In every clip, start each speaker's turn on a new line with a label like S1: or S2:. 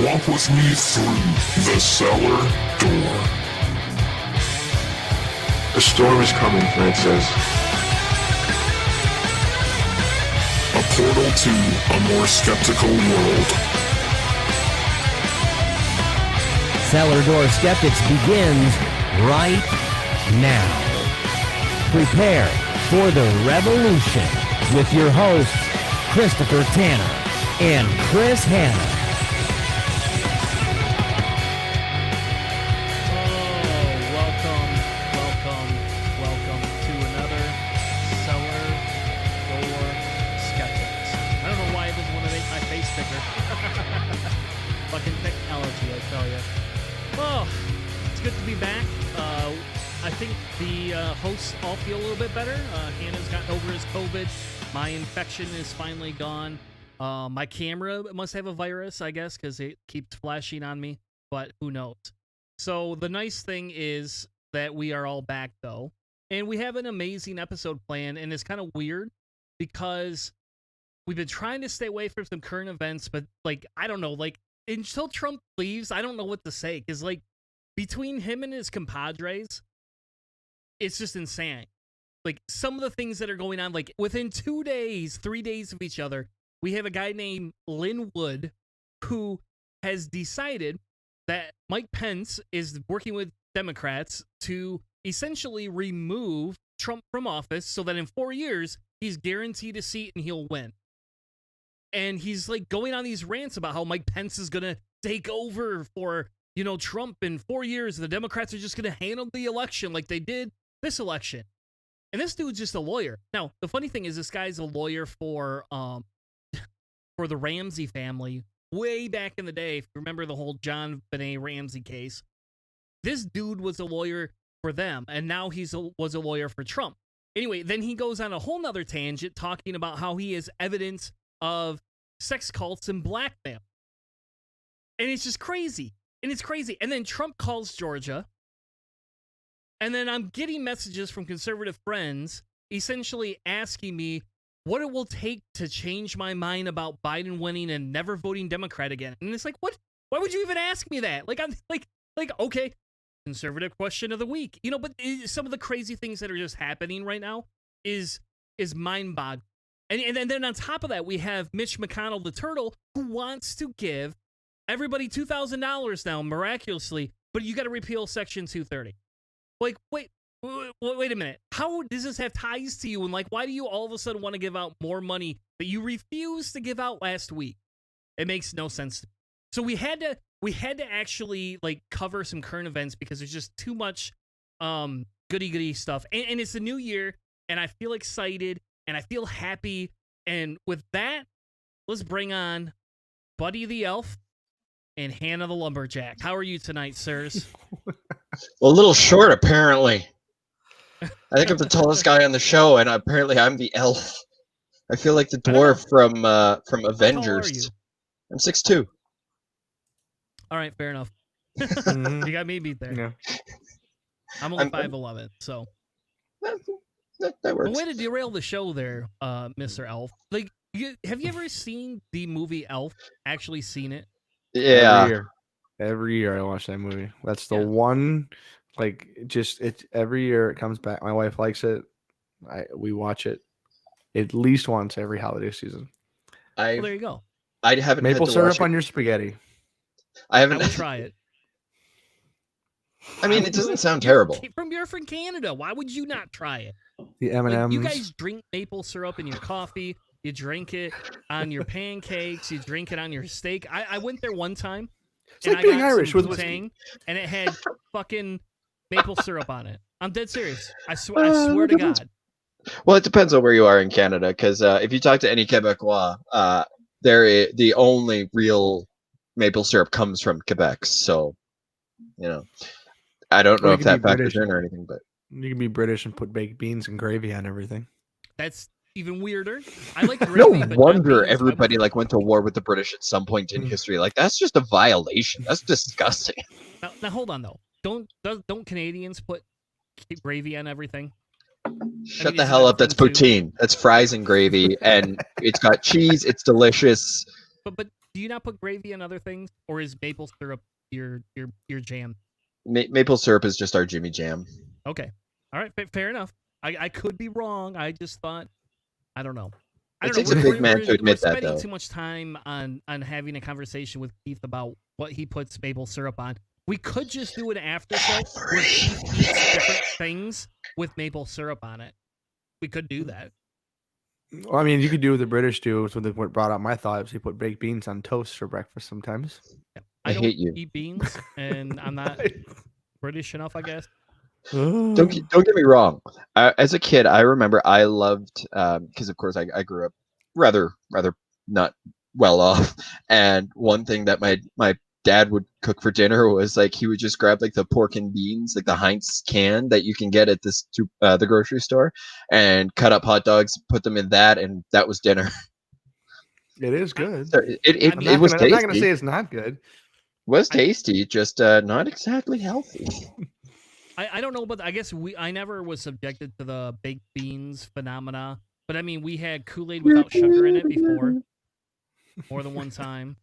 S1: Walk with me through the cellar door.
S2: A storm is coming, Francis.
S1: A portal to a more skeptical world.
S3: Cellar Door Skeptics begins right now. Prepare for the revolution with your hosts, Christopher Tanner and Chris Hanna.
S4: Welcome to another Cellar Door Skeptics. I don't know why it doesn't want to make my face bigger. Fucking technology, I tell you. Oh, it's good to be back. I think the hosts all feel a little bit better. Hannah's gotten over his COVID. My infection is finally gone. My camera must have a virus, I guess, because it keeps flashing on me, but who knows? So the nice thing is that we are all back, though, and we have an amazing episode planned, and it's kind of weird because we've been trying to stay away from some current events, but, like, I don't know, like, until Trump leaves, I don't know what to say, because, like, between him and his compadres, it's just insane. Like, some of the things that are going on, like, within 2 days, 3 days of each other, we have a guy named Lynn Wood who has decided that Mike Pence is working with Democrats to essentially remove Trump from office so that in 4 years, he's guaranteed a seat and he'll win. And he's, like, going on these rants about how Mike Pence is going to take over for, you know, Trump in 4 years. The Democrats are just going to handle the election like they did this election. And this dude's just a lawyer. Now, the funny thing is this guy's a lawyer for the Ramsey family way back in the day. If you remember the whole John Benet Ramsey case, this dude was a lawyer for them, and now was a lawyer for Trump. Anyway, then he goes on a whole nother tangent talking about how he has evidence of sex cults and blackmail. And it's just crazy. And it's crazy. And then Trump calls Georgia. And then I'm getting messages from conservative friends essentially asking me what it will take to change my mind about Biden winning and never voting Democrat again. And it's like, what? Why would you even ask me that? Like, I'm like, okay, conservative question of the week. You know, but some of the crazy things that are just happening right now is mind-boggling. And then on top of that, we have Mitch McConnell, the turtle, who wants to give everybody $2,000 now, miraculously, but you got to repeal Section 230. Like, wait a minute. How does this have ties to you? And, like, why do you all of a sudden want to give out more money that you refused to give out last week? It makes no sense to me. So we had to actually, like, cover some current events because there's just too much goody stuff. And it's a new year, and I feel excited, and I feel happy. And with that, let's bring on Buddy the Elf and Hanna the Lumberjack. How are you tonight, sirs?
S5: Well, a little short, apparently. I think I'm the tallest guy on the show, and apparently I'm the elf. I feel like the dwarf from Avengers.
S4: How tall are you?
S5: I'm 6'2".
S4: All right, fair enough. You got me beat there.
S6: Yeah.
S4: I'm only 5'11", so
S5: That works.
S4: a way to derail the show there, Mr. Elf. Like, have you ever seen the movie Elf? Actually seen it?
S5: Yeah.
S6: Every year I watch that movie. That's the one, like, just it. Every year it comes back. My wife likes it. We watch it at least once every holiday season.
S4: Well, there you go.
S5: I haven't
S6: Maple
S5: had to watch
S6: syrup on your spaghetti.
S5: I
S4: I
S5: haven't.
S4: will try it.
S5: I mean, it doesn't sound terrible.
S4: You're from Canada. Why would you not try it?
S6: The M&Ms.
S4: Like, you guys drink maple syrup in your coffee. You drink it on your pancakes. You drink it on your steak. I went there one time.
S6: It's like being Irish with
S4: whiskey, and it had fucking maple syrup on it. I'm dead serious. I swear to God.
S5: Well, it depends on where you are in Canada, because if you talk to any Quebecois, the only real maple syrup comes from Quebec. So, you know, I don't know if that factors in or anything, but
S6: you can be British and put baked beans and gravy on everything.
S4: That's even weirder. I like gravy,
S5: no
S4: but
S5: wonder everybody like went to war with the British at some point in history. Like, that's just a violation. That's disgusting.
S4: Now hold on though. Don't Canadians put gravy on everything?
S5: Shut the hell up. That's poutine. That's fries and gravy, and it's got cheese. It's delicious.
S4: But do you not put gravy on other things, or is maple syrup your jam?
S5: Maple syrup is just our Jimmy Jam.
S4: Okay, all right, fair enough. I could be wrong. I just thought, I don't know. I
S5: It
S4: don't
S5: takes
S4: know.
S5: a big man to admit
S4: we're
S5: that,
S4: spending
S5: though.
S4: too much time on having a conversation with Keith about what he puts maple syrup on. We could just do an after show where Keith eats different things with maple syrup on it. We could do that.
S6: Well, I mean, you could do what the British do. So what brought up my thoughts. They put baked beans on toast for breakfast sometimes.
S4: Yeah.
S5: I
S4: don't
S5: hate you.
S4: eat beans, and I'm not British enough, I guess.
S5: Don't get me wrong. As a kid, I remember I loved because of course I grew up rather not well off, and one thing that my dad would cook for dinner was like he would just grab like the pork and beans, like the Heinz can that you can get at the grocery store, and cut up hot dogs, put them in that, and that was dinner.
S6: It is good.
S5: So it was tasty.
S6: I'm not gonna say it's not good.
S5: Was tasty, just not exactly healthy.
S4: I don't know, but I guess I never was subjected to the baked beans phenomena. But I mean, we had Kool-Aid without sugar in it before, more than one time.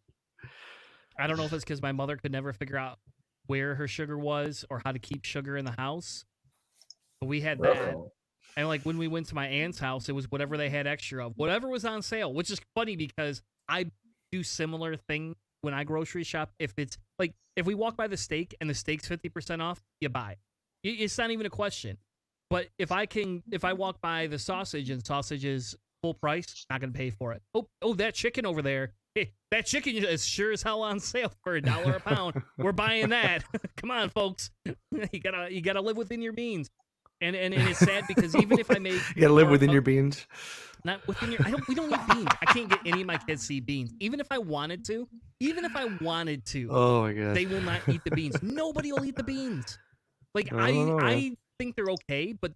S4: I don't know if it's because my mother could never figure out where her sugar was or how to keep sugar in the house. But we had that. And like when we went to my aunt's house, it was whatever they had extra of, whatever was on sale, which is funny because I do similar thing when I grocery shop. If it's like, if we walk by the steak and the steak's 50% off, you buy it. It's not even a question. But if I walk by the sausage and sausage is full price, not going to pay for it. Oh, that chicken over there. Hey, that chicken is sure as hell on sale for $1 a pound. We're buying that. Come on, folks. You gotta live within your means. And it's sad because even if I make
S6: you gotta live within your beans.
S4: Not within your. We don't eat beans. I can't get any of my kids to eat beans. Even if I wanted to.
S6: Oh my god.
S4: They will not eat the beans. Nobody will eat the beans. Like
S6: Oh.
S4: I think they're okay, but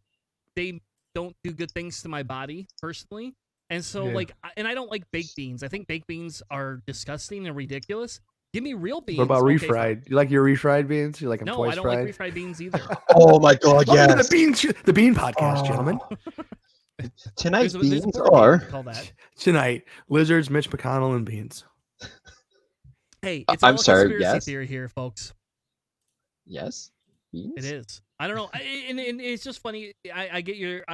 S4: they don't do good things to my body personally. And so and I don't like baked beans. I think baked beans are disgusting and ridiculous. Give me real beans.
S6: What about
S4: okay,
S6: refried? You like your refried beans? You like them
S4: No,
S6: twice
S4: I don't
S6: fried?
S4: like refried beans either.
S5: Oh my god,
S6: Welcome
S5: yes.
S6: to the Bean Podcast, gentlemen.
S5: Tonight's
S4: There's a
S5: beans
S4: board game
S5: are
S4: called that.
S6: Tonight, lizards, Mitch McConnell, and beans.
S4: Hey, it's
S5: I'm
S4: all a
S5: sorry,
S4: conspiracy
S5: yes?
S4: theory here, folks.
S5: yes. Beans?
S4: It is. I don't know. And it's just funny. I get your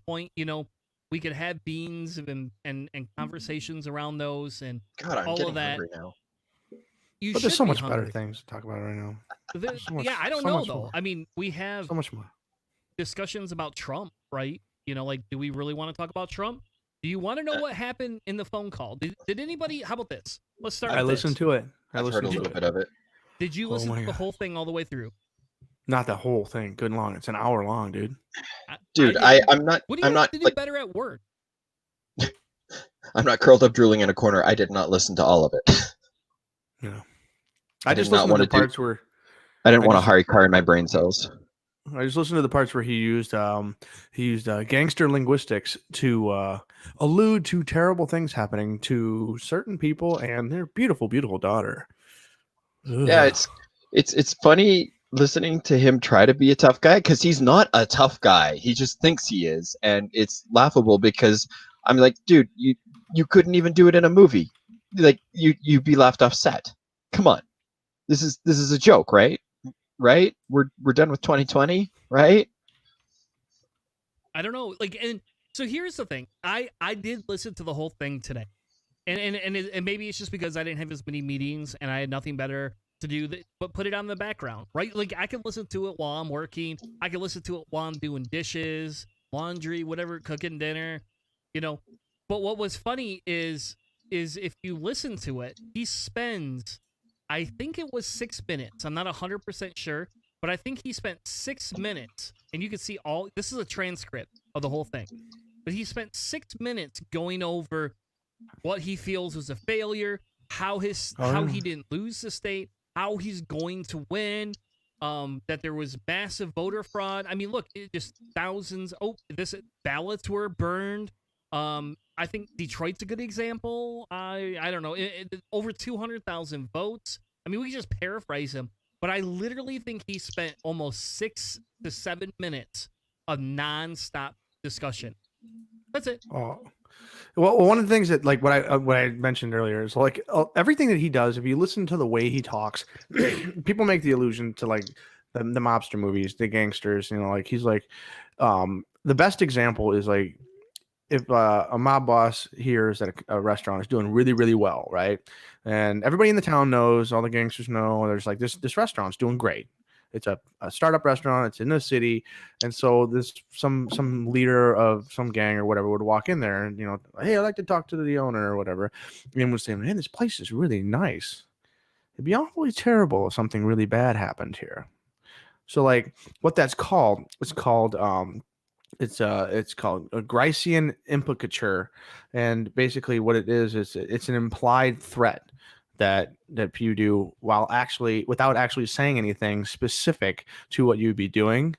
S4: point. You know, we could have beans and conversations around those and
S5: God, I'm
S4: all
S5: getting
S4: of that.
S5: hungry now.
S4: You
S6: But there's
S4: should
S6: so
S4: be
S6: much better
S4: hungry.
S6: things to talk about right now. so much-
S4: Yeah, I don't
S6: so
S4: know
S6: much
S4: though.
S6: more.
S4: I mean, we have
S6: So much more.
S4: discussions about Trump, right? You know, like, do we really want to talk about Trump? Do you want to know what happened in the phone call? Did anybody? How about this? Let's start.
S6: I
S4: with
S6: listened
S4: this.
S6: to it. I
S5: I've heard
S6: listened
S5: a
S6: to
S5: little
S6: it.
S5: bit of it.
S4: Did you
S6: Oh
S4: listen
S6: my
S4: to the
S6: God.
S4: whole thing all the way through?
S6: Not the whole thing. Good and long. It's an hour long, dude.
S5: Dude,
S4: didn't.
S5: I'm not
S4: What do you
S5: I'm
S4: have
S5: not
S4: to do
S5: like
S4: better at work?
S5: I'm not curled up drooling in a corner. I did not listen to all of it.
S6: Yeah.
S5: I
S6: I
S5: did
S6: just
S5: not
S6: listened to
S5: wanna
S6: the
S5: do-
S6: parts where
S5: I didn't
S6: I
S5: want to
S6: just-
S5: Hari car in my brain cells.
S6: I just listened to the parts where he used gangster linguistics to allude to terrible things happening to certain people and their beautiful, beautiful daughter.
S5: Yeah,
S6: Ugh.
S5: it's funny listening to him try to be a tough guy because he's not a tough guy. He just thinks he is, and it's laughable because I'm like, dude, you couldn't even do it in a movie. Like you'd be laughed off set. Come on, this is a joke, right? Right? We're done with 2020, right?
S4: I don't know. Like, and so here's the thing. I did listen to the whole thing today, and maybe it's just because I didn't have as many meetings and I had nothing better to do but put it on the background, right? Like I can listen to it while I'm working. I can listen to it while I'm doing dishes, laundry, whatever, cooking dinner, you know. But what was funny is if you listen to it, he spends, I think it was 6 minutes. I'm not 100% sure, but I think he spent 6 minutes, and you can see this is a transcript of the whole thing. But he spent 6 minutes going over what he feels was a failure, how he didn't lose the state, how he's going to win, that there was massive voter fraud. I mean, look, just thousands. Ballots were burned. I think Detroit's a good example. I don't know. Over 200,000 votes. I mean, we can just paraphrase him, but I literally think he spent almost 6 to 7 minutes of nonstop discussion. That's it.
S6: Oh, Well, one of the things that like what I mentioned earlier is like everything that he does. If you listen to the way he talks, people make the illusion to like the mobster movies, the gangsters. You know, like he's like the best example is like if a mob boss hears that a restaurant is doing really, really well, right? And everybody in the town knows, all the gangsters know, there's like this restaurant's doing great. It's a startup restaurant. It's in the city, and so this some leader of some gang or whatever would walk in there and hey, I'd like to talk to the owner or whatever, and would say, man, this place is really nice. It'd be awfully terrible if something really bad happened here. So like what that's called, it's called a Gricean implicature, and basically what it is it's an implied threat that you do without actually saying anything specific to what you'd be doing.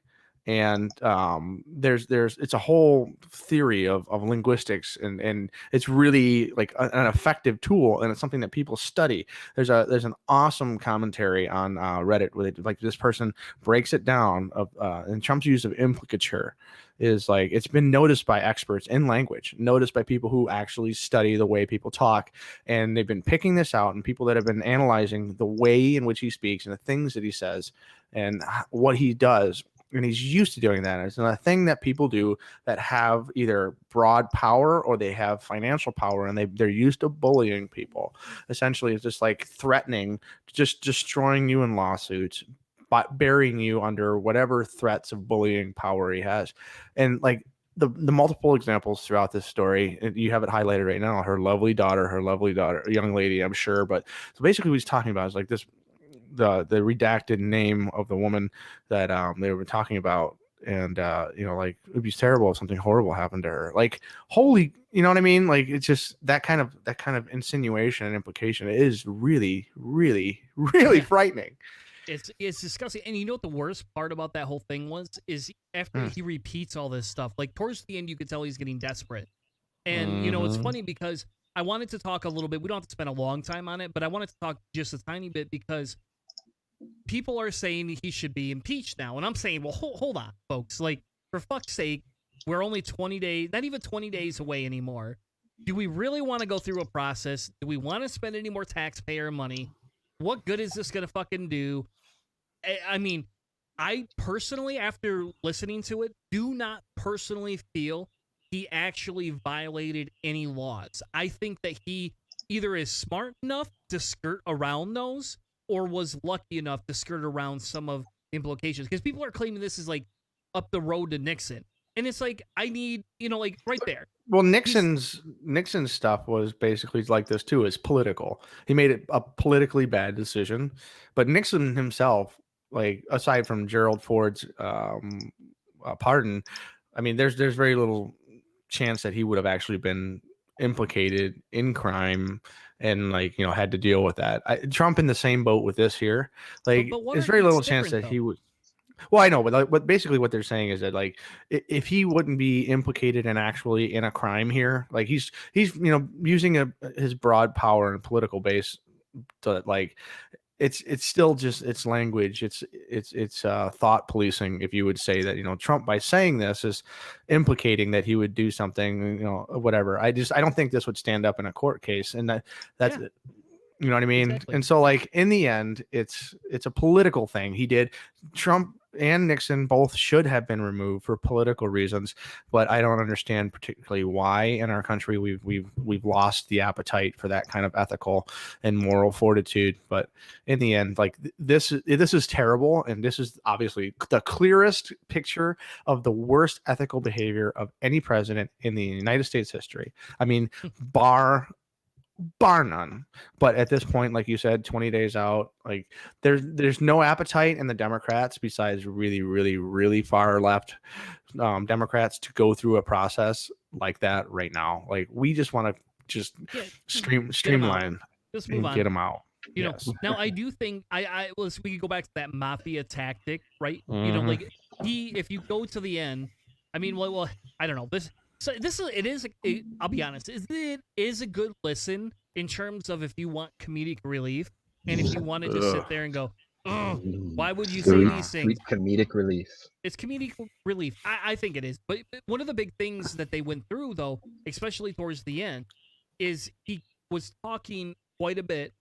S6: And there's it's a whole theory of linguistics, and it's really like an effective tool, and it's something that people study. There's an awesome commentary on Reddit where like this person breaks it down of and Trump's use of implicature is like it's been noticed by experts in language, noticed by people who actually study the way people talk, and they've been picking this out, and people that have been analyzing the way in which he speaks and the things that he says and what he does. And he's used to doing that. It's a thing that people do that have either broad power or they have financial power, and they're used to bullying people. Essentially, it's just like threatening, just destroying you in lawsuits, but burying you under whatever threats of bullying power he has. And like the multiple examples throughout this story, you have it highlighted right now. Her lovely daughter, young lady, I'm sure. But so basically what he's talking about is like this, the redacted name of the woman that they were talking about, and like it'd be terrible if something horrible happened to her. Like holy, you know what I mean? Like it's just that kind of insinuation and implication is really, really, really frightening.
S4: It's disgusting. And you know what the worst part about that whole thing is after he repeats all this stuff, like towards the end you could tell he's getting desperate. And it's funny because I wanted to talk a little bit. We don't have to spend a long time on it, but I wanted to talk just a tiny bit because people are saying he should be impeached now. And I'm saying, well, hold on, folks. Like, for fuck's sake, we're only 20 days, not even 20 days away anymore. Do we really want to go through a process? Do we want to spend any more taxpayer money? What good is this going to fucking do? I mean, I personally, after listening to it, do not personally feel he actually violated any laws. I think that he either is smart enough to skirt around those or was lucky enough to skirt around some of the implications. Because people are claiming this is like up the road to Nixon. And it's like, I need, like right there.
S6: Well, Nixon's stuff was basically like this too. It's political. He made it a politically bad decision, but Nixon himself, like aside from Gerald Ford's pardon, I mean, there's very little chance that he would have actually been implicated in crime and had to deal with that. Trump in the same boat with this here. Like, there's very little chance that he would. Well, I know, but basically what they're saying is that like if he wouldn't be implicated actually in a crime here, like he's using his broad power and political base to like it's still just it's language, it's thought policing, if you would say that Trump by saying this is implicating that he would do something whatever. I don't think this would stand up in a court case, and that's it. You know what I mean? Exactly. And so like in the end, it's a political thing. He did. Trump and Nixon both should have been removed for political reasons, but I don't understand particularly why in our country we've lost the appetite for that kind of ethical and moral fortitude. But in the end, like this is terrible, and this is obviously the clearest picture of the worst ethical behavior of any president in the United States history. I mean, bar none. But at this point, like you said, 20 days out, like there's no appetite in the Democrats besides really, really, really far left Democrats to go through a process like that right now. Like we just want to streamline,
S4: just move on,
S6: get them out.
S4: Now I do think we could go back to that mafia tactic, right? Like if you go to the end, I mean, well, I don't know this. So I'll be honest, it is a good listen in terms of if you want comedic relief and if you want to just sit there and go, Ugh, why would you say
S5: Sweet,
S4: these things?
S5: sweet comedic relief.
S4: It's comedic relief. I think it is. But one of the big things that they went through, though, especially towards the end, is he was talking quite a bit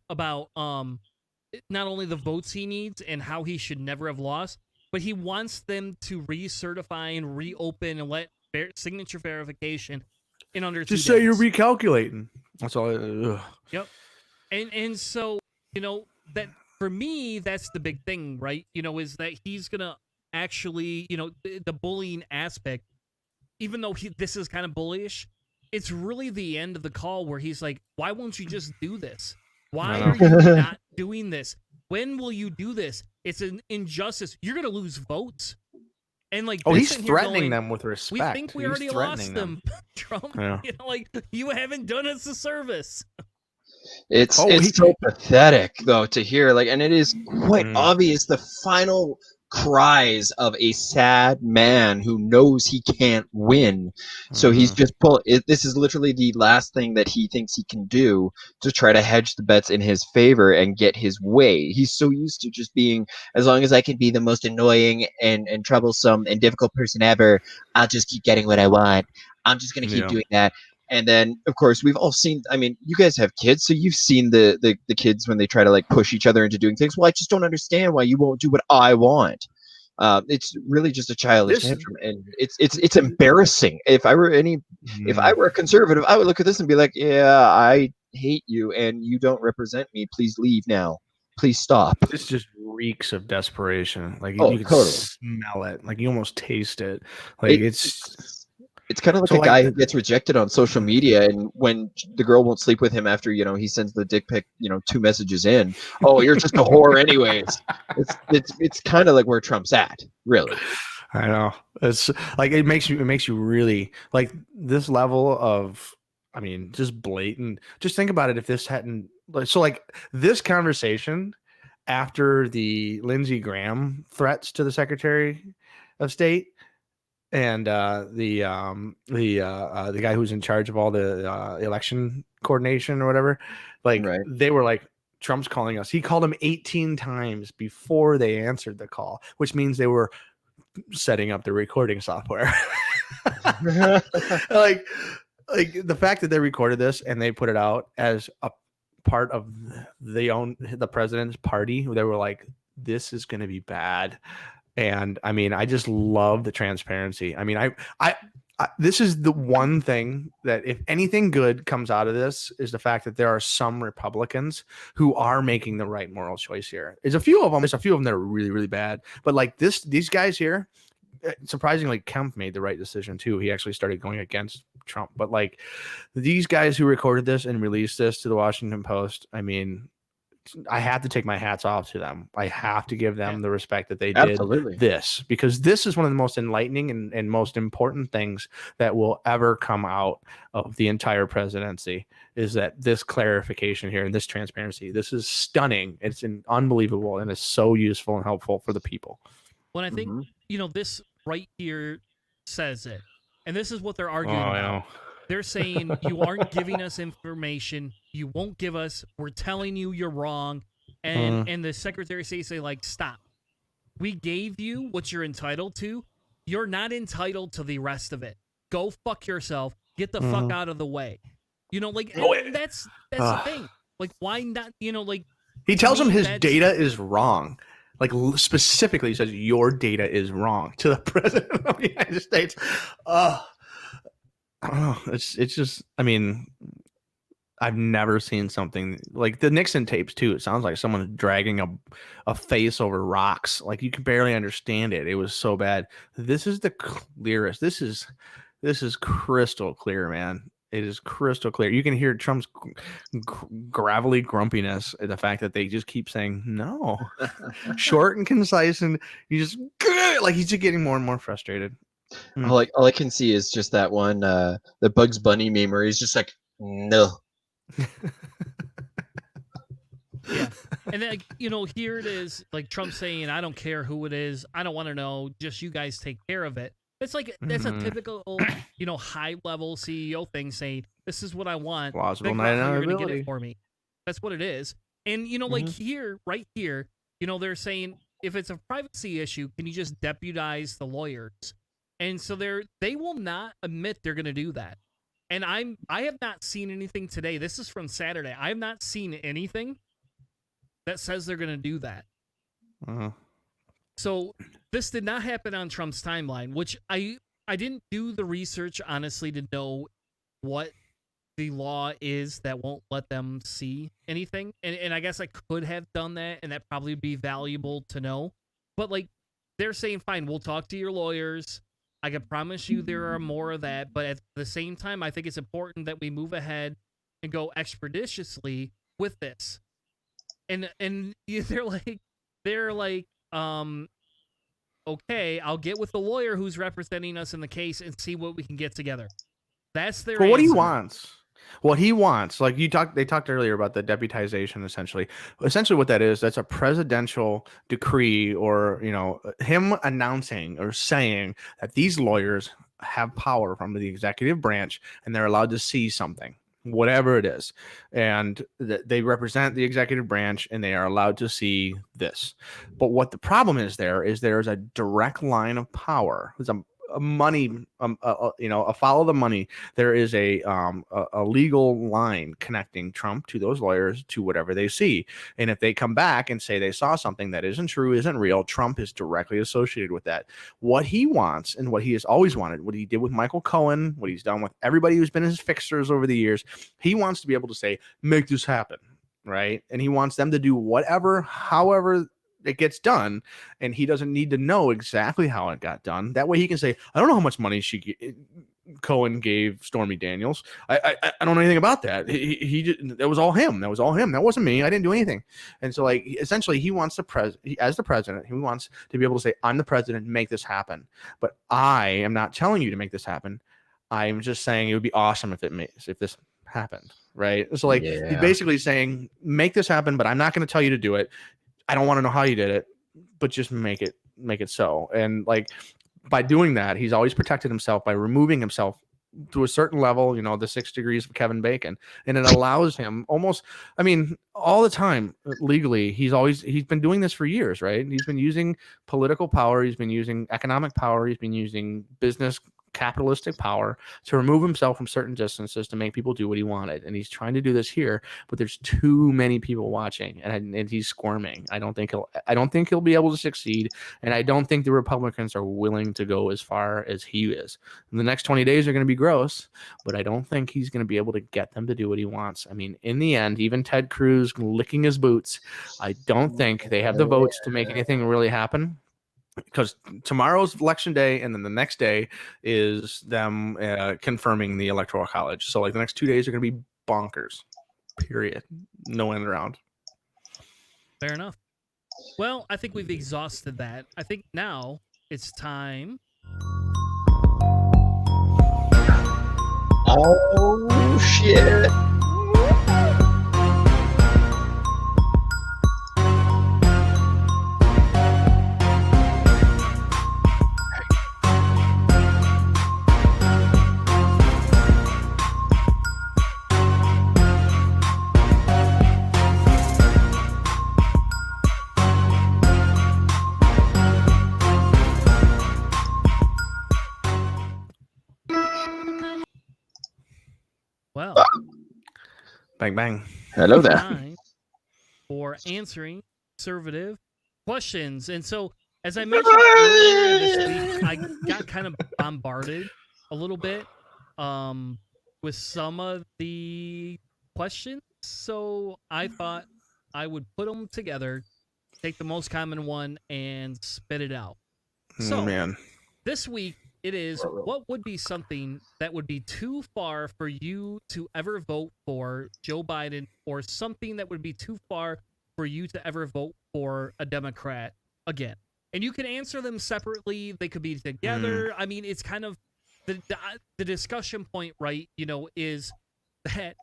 S4: about not only the votes he needs and how he should never have lost, but he wants them to recertify and reopen and let signature verification in under 2 days.
S6: Just say you're recalculating. That's all.
S4: Yep. And so, that for me, that's the big thing, right? Is that he's gonna actually, the bullying aspect, even though this is kind of bullish, it's really the end of the call where he's like, why won't you just do this? Why are you not doing this? When will you do this? It's an injustice. You're gonna lose votes. And
S6: he's threatening them with respect.
S4: We think we already lost them, Trump.
S6: Yeah.
S4: You haven't done us a service.
S5: It's so pathetic though to hear, and it is quite obvious the final cries of a sad man who knows he can't win. So he's just this is literally the last thing that he thinks he can do to try to hedge the bets in his favor and get his way. He's so used to just being, as long as I can be the most annoying and troublesome and difficult person ever, I'll just keep getting what I want. I'm just going to keep doing that. And then, of course, we've all seen, you guys have kids, so you've seen the kids when they try to push each other into doing things. Well, I just don't understand why you won't do what I want. It's really just a childish tantrum, and it's embarrassing. If I were a conservative, I would look at this and be like, yeah, I hate you, and you don't represent me. Please leave now. Please stop.
S6: This just reeks of desperation. You can
S5: totally
S6: smell it. You almost taste it.
S5: It's kind of like a guy who gets rejected on social media, and when the girl won't sleep with him after, he sends the dick pic, 2 messages in. Oh, you're just a whore anyways. It's kind of like where Trump's at, really.
S6: I know. It's it makes you really this level of, just blatant. Just think about it. If this hadn't, this conversation after the Lindsey Graham threats to the Secretary of State, and the guy who's in charge of all the election coordination or whatever, they were like, Trump's calling us. He called him 18 times before they answered the call, which means they were setting up the recording software. The fact that they recorded this and they put it out as a part of the president's party, they were like, this is going to be bad. And I just love the transparency. I this is the one thing that, if anything good comes out of this, is the fact that there are some Republicans who are making the right moral choice here. There's a few of them that are really, really bad. But these guys here, surprisingly, Kemp made the right decision too. He actually started going against Trump. But these guys who recorded this and released this to the Washington Post, I have to take my hats off to them. I have to give them the respect that they did this, because this is one of the most enlightening and most important things that will ever come out of the entire presidency, is that this clarification here and this transparency. This is stunning. It's unbelievable, and it's so useful and helpful for the people.
S4: When I think, this right here says it, and this is what they're arguing about. They're saying you aren't giving us information. You won't give us. We're telling you you're wrong. And the Secretary of State say, stop. We gave you what you're entitled to. You're not entitled to the rest of it. Go fuck yourself. Get the fuck out of the way. That's the thing. Why not?
S6: He tells him his data is wrong. Specifically, he says your data is wrong to the president of the United States. I don't know. It's just, I've never seen something like the Nixon tapes too. It sounds like someone dragging a face over rocks. You can barely understand it. It was so bad. This is the clearest. This is crystal clear, man. It is crystal clear. You can hear Trump's gravelly grumpiness at the fact that they just keep saying no, short and concise, and he's just getting more and more frustrated.
S5: All I can see is just that one, the Bugs Bunny meme where he's just like, no.
S4: Yeah. And then, here it is, Trump saying, I don't care who it is. I don't want to know. Just you guys take care of it. It's that's a typical, high-level CEO thing, saying, this is what I want.
S6: Plausible
S4: you're going to get
S6: ability.
S4: it for me. That's what it is. And, like right here, they're saying if it's a privacy issue, can you just deputize the lawyers? And so they will not admit they're going to do that. And I have not seen anything today. This is from Saturday. I have not seen anything that says they're going to do that. So this did not happen on Trump's timeline, which I didn't do the research, honestly, to know what the law is that won't let them see anything. And I guess I could have done that, and that probably would be valuable to know. But, like, they're saying, fine, we'll talk to your lawyers. I can promise you there are more of that. But at the same time, I think it's important that we move ahead and go expeditiously with this. And they're like, okay, I'll get with the lawyer who's representing us in the case and see what we can get together. That's their
S6: But what
S4: answer.
S6: What he wants, like they talked earlier about the deputization, essentially what that is, that's a presidential decree, or, him announcing or saying that these lawyers have power from the executive branch and they're allowed to see something, whatever it is, and they represent the executive branch and they are allowed to see this. But what the problem is, there's a direct line of power. There's a money, a follow the money. There is a legal line connecting Trump to those lawyers to whatever they see. And if they come back and say they saw something that isn't true, isn't real, Trump is directly associated with that. What he wants, and what he has always wanted, what he did with Michael Cohen, what he's done with everybody who's been his fixers over the years, he wants to be able to say, make this happen, right? And he wants them to do whatever, however it gets done, and he doesn't need to know exactly how it got done. That way he can say, I don't know how much money Cohen gave Stormy Daniels. I don't know anything about that. That was all him. That wasn't me. I didn't do anything. And so, like, essentially he wants as the president, he wants to be able to say, I'm the president, make this happen. But I am not telling you to make this happen. I'm just saying it would be awesome if this happened. Right. So, like, he's basically saying, make this happen, but I'm not going to tell you to do it. I don't want to know how you did it, but just make it so. And, like, by doing that, he's always protected himself by removing himself to a certain level, the 6 degrees of Kevin Bacon. And it allows him almost, all the time legally. He's been doing this for years, right? He's been using political power. He's been using economic power. He's been using business capitalistic power to remove himself from certain distances to make people do what he wanted. And he's trying to do this here, but there's too many people watching, and he's squirming. I don't think he'll be able to succeed, and I don't think the Republicans are willing to go as far as he is. And the next 20 days are going to be gross, but I don't think he's going to be able to get them to do what he wants. In the end, even Ted Cruz licking his boots, I don't think they have the votes to make anything really happen. Because tomorrow's election day, and then the next day is them confirming the Electoral College. So, like, the next 2 days are going to be bonkers. Period. No end around.
S4: Fair enough. Well, I think we've exhausted that. I think now it's time.
S5: Oh, shit.
S4: Well,
S6: bang, bang.
S5: Hello there.
S4: Time for answering conservative questions. And so, as I mentioned earlier this week, I got kind of bombarded a little bit with some of the questions. So I thought I would put them together, take the most common one, and spit it out. So,
S6: man,
S4: this week it is, what would be something that would be too far for you to ever vote for Joe Biden, or something that would be too far for you to ever vote for a Democrat again? And you can answer them separately. They could be together. It's kind of the discussion point, right? Is that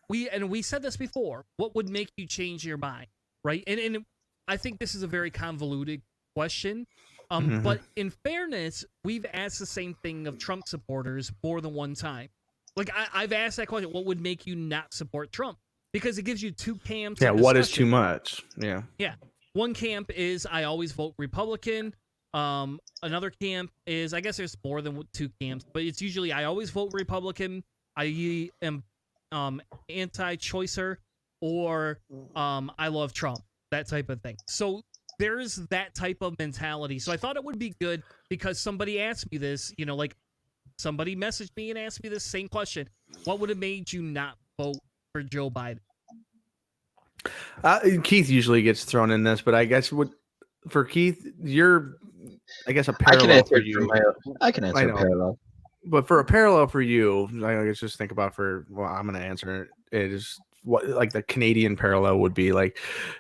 S4: we said this before. What would make you change your mind, right? And I think this is a very convoluted question. But in fairness, we've asked the same thing of Trump supporters more than one time. Like, I've asked that question: what would make you not support Trump? because it gives you two camps.
S6: Yeah,
S4: of
S6: what is too
S4: discussion.
S6: much? Yeah.
S4: Yeah. One camp is I always vote Republican. Another camp is, I guess there's more than two camps, but it's usually I always vote Republican. I am anti-choicer, or I love Trump, that type of thing. So there's that type of mentality. So I thought it would be good because somebody asked me this, like somebody messaged me and asked me this same question. What would have made you not vote for Joe Biden?
S6: Keith usually gets thrown in this, but I guess for Keith, you're, I guess, a
S5: I can
S6: parallel
S5: answer
S6: for
S5: it from
S6: you.
S5: my own. I can answer
S6: I
S5: a
S6: know.
S5: parallel.
S6: But for a parallel for you, I guess just think about I'm going to answer it is what like the Canadian parallel would be like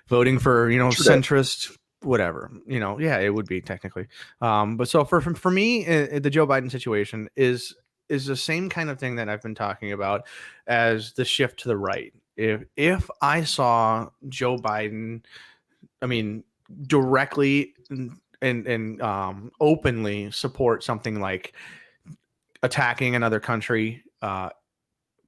S6: voting for, centrist, whatever, yeah, it would be technically. But so for me, the Joe Biden situation is the same kind of thing that I've been talking about as the shift to the right. If I saw Joe Biden, I mean, directly and openly support something like attacking another country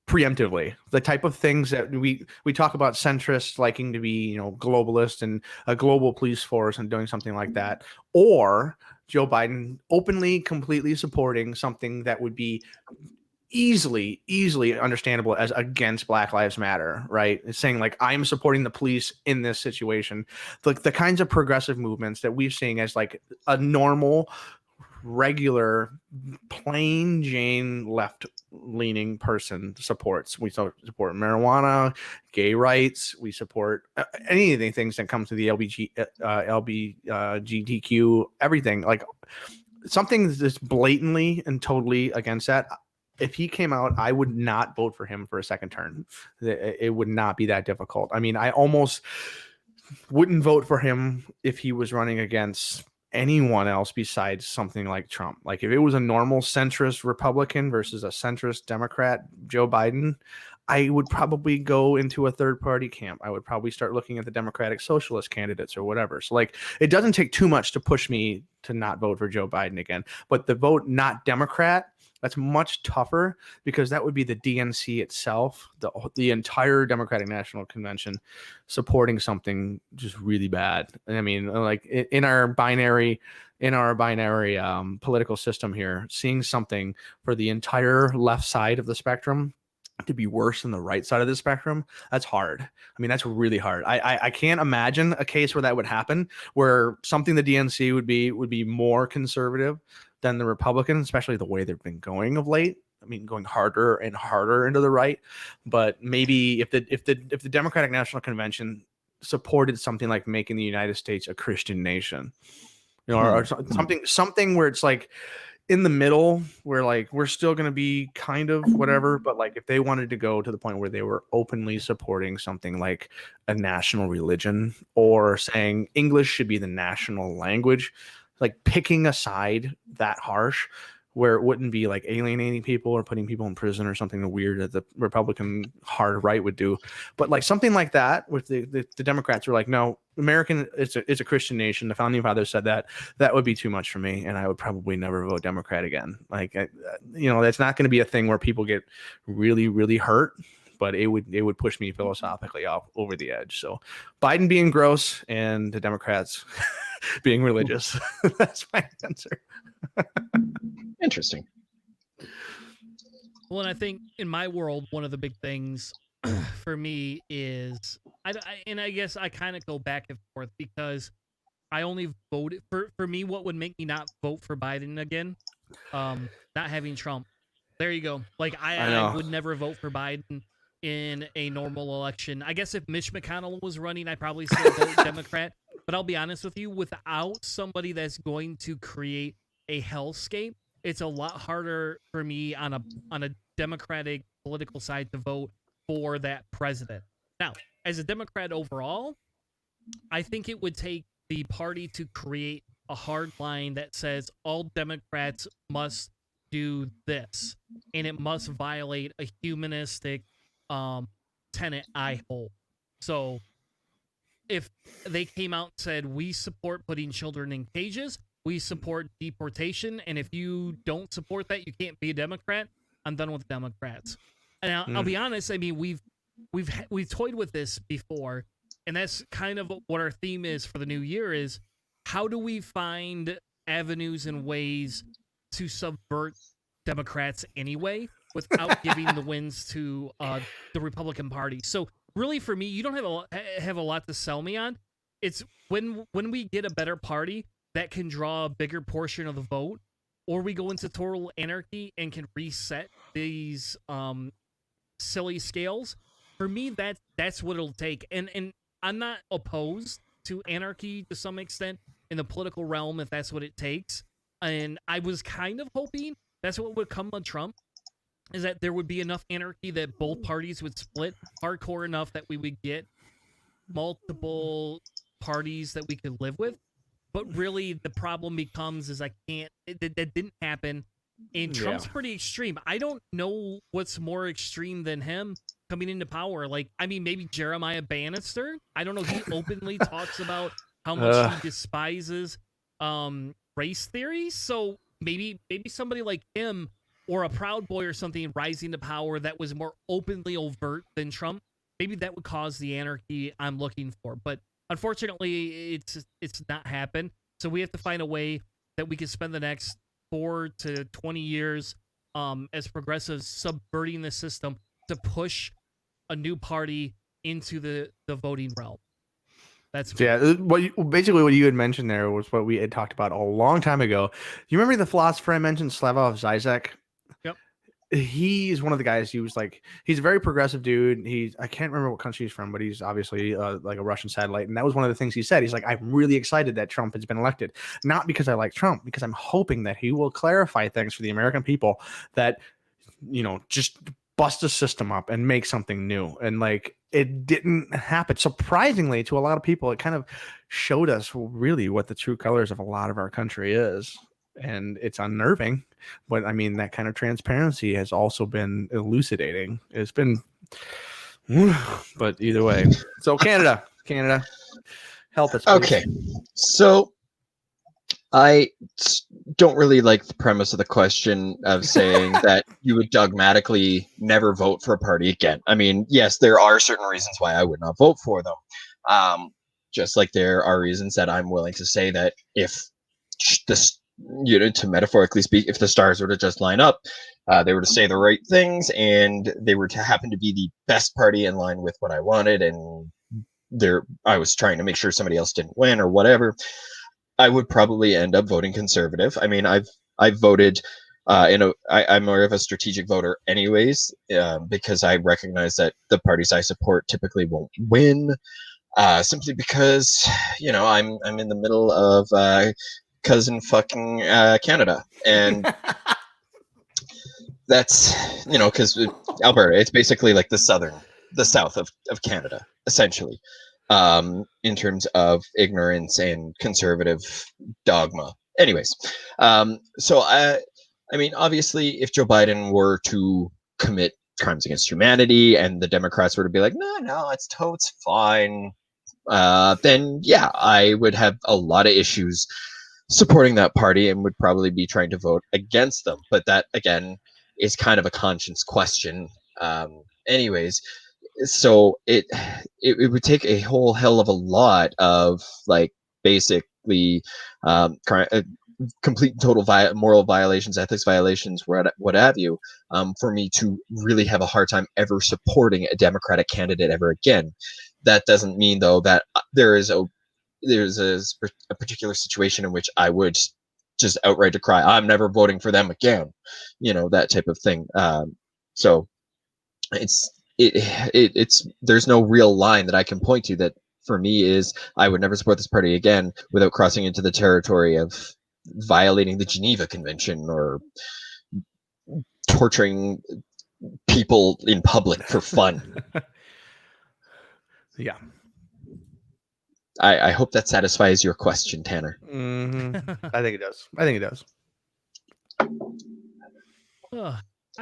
S6: preemptively, the type of things that we talk about centrists liking to be, globalist and a global police force and doing something like that, or Joe Biden openly, completely supporting something that would be easily understandable as against Black Lives Matter, right? It's saying like, I'm supporting the police in this situation. The kinds of progressive movements that we've seen as like a normal, regular, plain Jane left-leaning person supports. We support marijuana, gay rights. We support any of the things that come to the LGBTQ, everything. Like something that's blatantly and totally against that. If he came out, I would not vote for him for a second term. It would not be that difficult. I mean, I almost wouldn't vote for him if he was running against anyone else besides something like Trump. Like if it was a normal centrist Republican versus a centrist Democrat, Joe Biden, I would probably go into a third party camp. I would probably start looking at the Democratic Socialist candidates or whatever. So like, it doesn't take too much to push me to not vote for Joe Biden again, but the vote not Democrat, that's much tougher because that would be the DNC itself, the entire Democratic National Convention supporting something just really bad. I mean, like in our binary political system here, seeing something for the entire left side of the spectrum to be worse than the right side of the spectrum, that's hard. I mean, that's really hard. I can't imagine a case where that would happen, where something the DNC would be more conservative than the Republicans, especially the way they've been going of late. I mean, going harder and harder into the right. But maybe if the Democratic National Convention supported something like making the United States a Christian nation, or something where it's like in the middle, where like we're still going to be kind of whatever, but like if they wanted to go to the point where they were openly supporting something like a national religion or saying English should be the national language, like picking a side that harsh where it wouldn't be like alienating people or putting people in prison or something weird that the Republican hard right would do. But like something like that with the Democrats were like, no, American, it's a Christian nation. The founding fathers said that would be too much for me. And I would probably never vote Democrat again. Like, that's not going to be a thing where people get really, really hurt, but it would push me philosophically off over the edge. So Biden being gross and the Democrats being religious. That's my answer.
S5: Interesting.
S4: Well, and I think in my world, one of the big things for me is, I guess I kind of go back and forth because I only voted for me. What would make me not vote for Biden again? Not having Trump. There you go. Like I would never vote for Biden in a normal election. I guess if Mitch McConnell was running, I'd probably still vote Democrat. But I'll be honest with you, without somebody that's going to create a hellscape, it's a lot harder for me on a Democratic political side to vote for that president. Now, as a Democrat overall, I think it would take the party to create a hard line that says all Democrats must do this, and it must violate a humanistic tenet I hold. So if they came out and said, we support putting children in cages, we support deportation, and if you don't support that, you can't be a Democrat, I'm done with Democrats. And I'll be honest, I mean, we've toyed with this before, and that's kind of what our theme is for the new year: is how do we find avenues and ways to subvert Democrats anyway without giving the wins to the Republican Party. So really, for me, you don't have a lot to sell me on. It's when we get a better party that can draw a bigger portion of the vote, or we go into total anarchy and can reset these silly scales. For me, that's what it'll take. And I'm not opposed to anarchy to some extent in the political realm if that's what it takes. And I was kind of hoping that's what would come on Trump, is that there would be enough anarchy that both parties would split hardcore enough that we would get multiple parties that we could live with. But really, the problem becomes is that didn't happen. And Trump's pretty extreme. I don't know what's more extreme than him coming into power. Like, I mean, maybe Jeremiah Bannister. I don't know. He openly talks about how much he despises race theory. So maybe somebody like him or a Proud Boy or something rising to power that was more openly overt than Trump, maybe that would cause the anarchy I'm looking for. But unfortunately, it's not happened. So we have to find a way that we can spend the next 4 to 20 years as progressives subverting the system to push a new party into the voting realm. That's
S6: basically what you had mentioned there was what we had talked about a long time ago. You remember the philosopher I mentioned, Slavoj Zizek?
S4: Yep.
S6: He's one of the guys. He was like, he's a very progressive dude. I can't remember what country he's from, but he's obviously like a Russian satellite. And that was one of the things he said. He's like, I'm really excited that Trump has been elected, not because I like Trump, because I'm hoping that he will clarify things for the American people that, just bust the system up and make something new. And like, it didn't happen. Surprisingly, to a lot of people, it kind of showed us really what the true colors of a lot of our country is. And it's unnerving, but I mean, that kind of transparency has also been elucidating. It's been, but either way. So Canada, help us, please.
S5: Okay, so I don't really like the premise of the question of saying that you would dogmatically never vote for a party again. I mean, yes, there are certain reasons why I would not vote for them. Just like there are reasons that I'm willing to say that if this, to metaphorically speak, if the stars were to just line up, they were to say the right things, and they were to happen to be the best party in line with what I wanted, and I was trying to make sure somebody else didn't win or whatever, I would probably end up voting conservative. I mean, I've voted I'm more of a strategic voter anyways, because I recognize that the parties I support typically won't win, simply because I'm in the middle of cousin fucking Canada, and that's because Alberta, it's basically like the south of Canada, essentially. In terms of ignorance and conservative dogma. Anyways, so I mean, obviously, if Joe Biden were to commit crimes against humanity and the Democrats were to be like, no, it's totes fine, then yeah, I would have a lot of issues supporting that party and would probably be trying to vote against them. But that, again, is kind of a conscience question. Anyways, so it would take a whole hell of a lot of like basically complete and total moral violations, ethics violations, what have you, for me to really have a hard time ever supporting a Democratic candidate ever again. That doesn't mean though that there's a particular situation in which I would just outright decry, I'm never voting for them again, that type of thing. So it's there's no real line that I can point to that for me is I would never support this party again without crossing into the territory of violating the Geneva Convention or torturing people in public for fun.
S6: Yeah.
S5: I hope that satisfies your question, Tanner.
S6: Mm-hmm. I think it does.
S4: I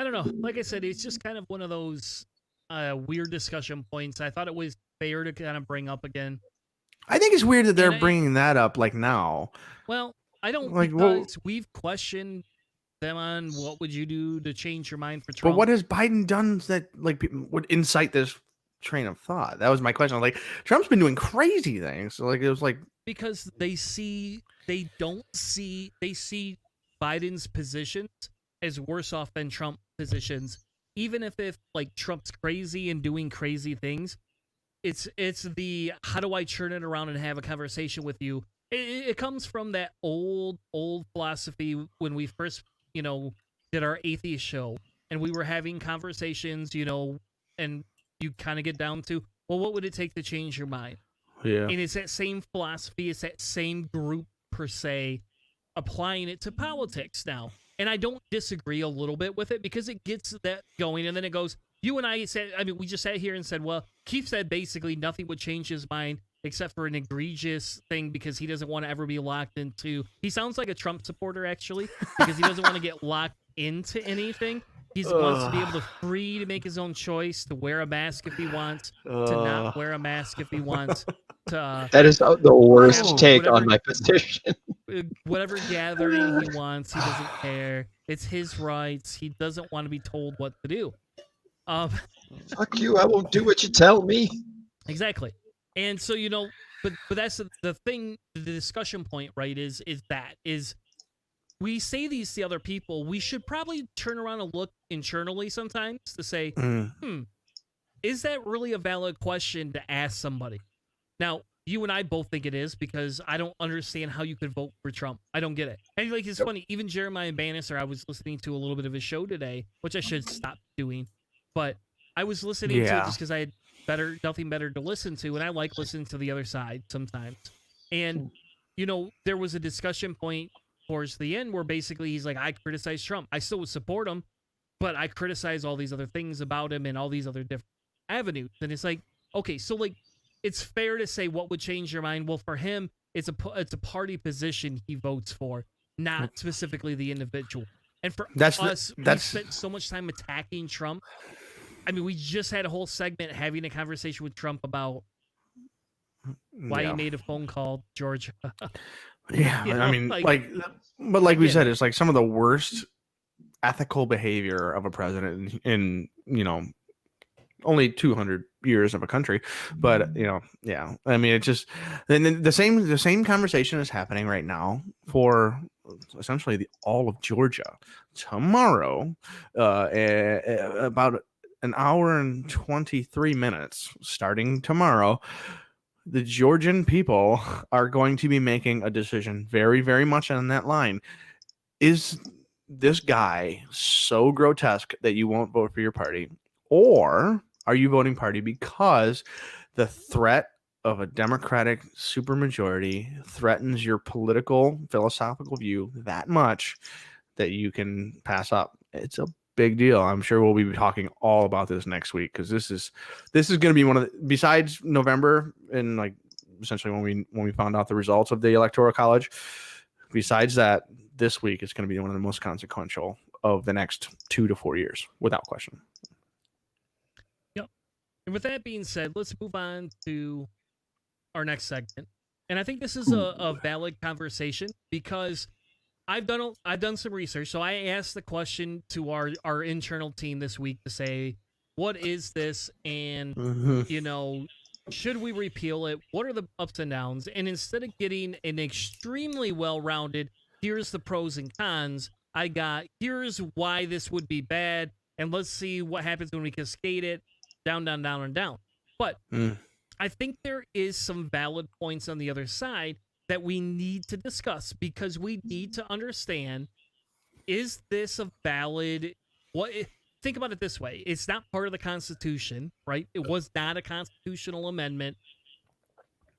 S4: don't know. Like I said, it's just kind of one of those weird discussion points. I thought it was fair to kind of bring up again.
S6: I think it's weird that they're bringing that up like now.
S4: Well, I don't, because we've questioned them on what would you do to change your mind for Trump.
S6: But what has Biden done that like would incite this train of thought. That was my question. I was like, Trump's been doing crazy things. So like, it was like,
S4: because they see Biden's positions as worse off than Trump positions. Even if like Trump's crazy and doing crazy things, it's the how do I turn it around and have a conversation with you? It comes from that old philosophy when we first did our atheist show and we were having conversations, and you kind of get down to, well, what would it take to change your mind?
S6: yeah,
S4: And it's that same philosophy, it's that same group per se, applying it to politics now. And I don't disagree a little bit with it because it gets that going. And then it goes, you and I said, we just sat here and said, well, Keith said basically nothing would change his mind except for an egregious thing because he doesn't want to ever be locked into. He sounds like a Trump supporter, actually, because he doesn't want to get locked into anything. He wants to be able to free to make his own choice, to wear a mask if he wants, to not wear a mask if he wants.
S5: That is the worst
S4: have
S5: take
S4: whatever-
S5: on my position.
S4: Whatever gathering he wants, he doesn't care. It's his rights. He doesn't want to be told what to do.
S5: Fuck you! I won't do what you tell me.
S4: Exactly. And so but that's the thing. The discussion point, right? Is we say these to other people. We should probably turn around and look internally sometimes to say, is that really a valid question to ask somebody? Now, you and I both think it is because I don't understand how you could vote for Trump. I don't get it. And like, it's funny, even Jeremiah Bannister, I was listening to a little bit of his show today, which I should stop doing, but I was listening to it just because I had nothing better to listen to, and I like listening to the other side sometimes. And, there was a discussion point towards the end where basically he's like, I criticize Trump. I still would support him, but I criticize all these other things about him and all these other different avenues. And it's like, okay, so like, it's fair to say what would change your mind. Well, for him, it's a party position he votes for, not specifically the individual. And for us, we spent so much time attacking Trump. We just had a whole segment having a conversation with Trump about why he made a phone call to Georgia.
S6: Yeah, like we said, it's like some of the worst ethical behavior of a president in only 200 years of a country, but it's just, and the same conversation is happening right now for essentially all of Georgia. Tomorrow, about an hour and 23 minutes starting tomorrow, the Georgian people are going to be making a decision very, very much on that line. Is this guy so grotesque that you won't vote for your party, or are you voting party because the threat of a Democratic supermajority threatens your political, philosophical view that much that you can pass up? It's a big deal. I'm sure we'll be talking all about this next week because this is going to be one of the, besides November and like essentially when we found out the results of the Electoral College. Besides that, this week is going to be one of the most consequential of the next 2 to 4 years, without question.
S4: And with that being said, let's move on to our next segment. And I think this is a valid conversation because I've done some research. So I asked the question to our internal team this week to say, what is this? And, should we repeal it? What are the ups and downs? And instead of getting an extremely well-rounded, here's the pros and cons, I got, here's why this would be bad. And let's see what happens when we cascade it. Down, down, down, and down. But I think there is some valid points on the other side that we need to discuss because we need to understand, is this a valid... Think about it this way. It's not part of the Constitution, right? It was not a constitutional amendment.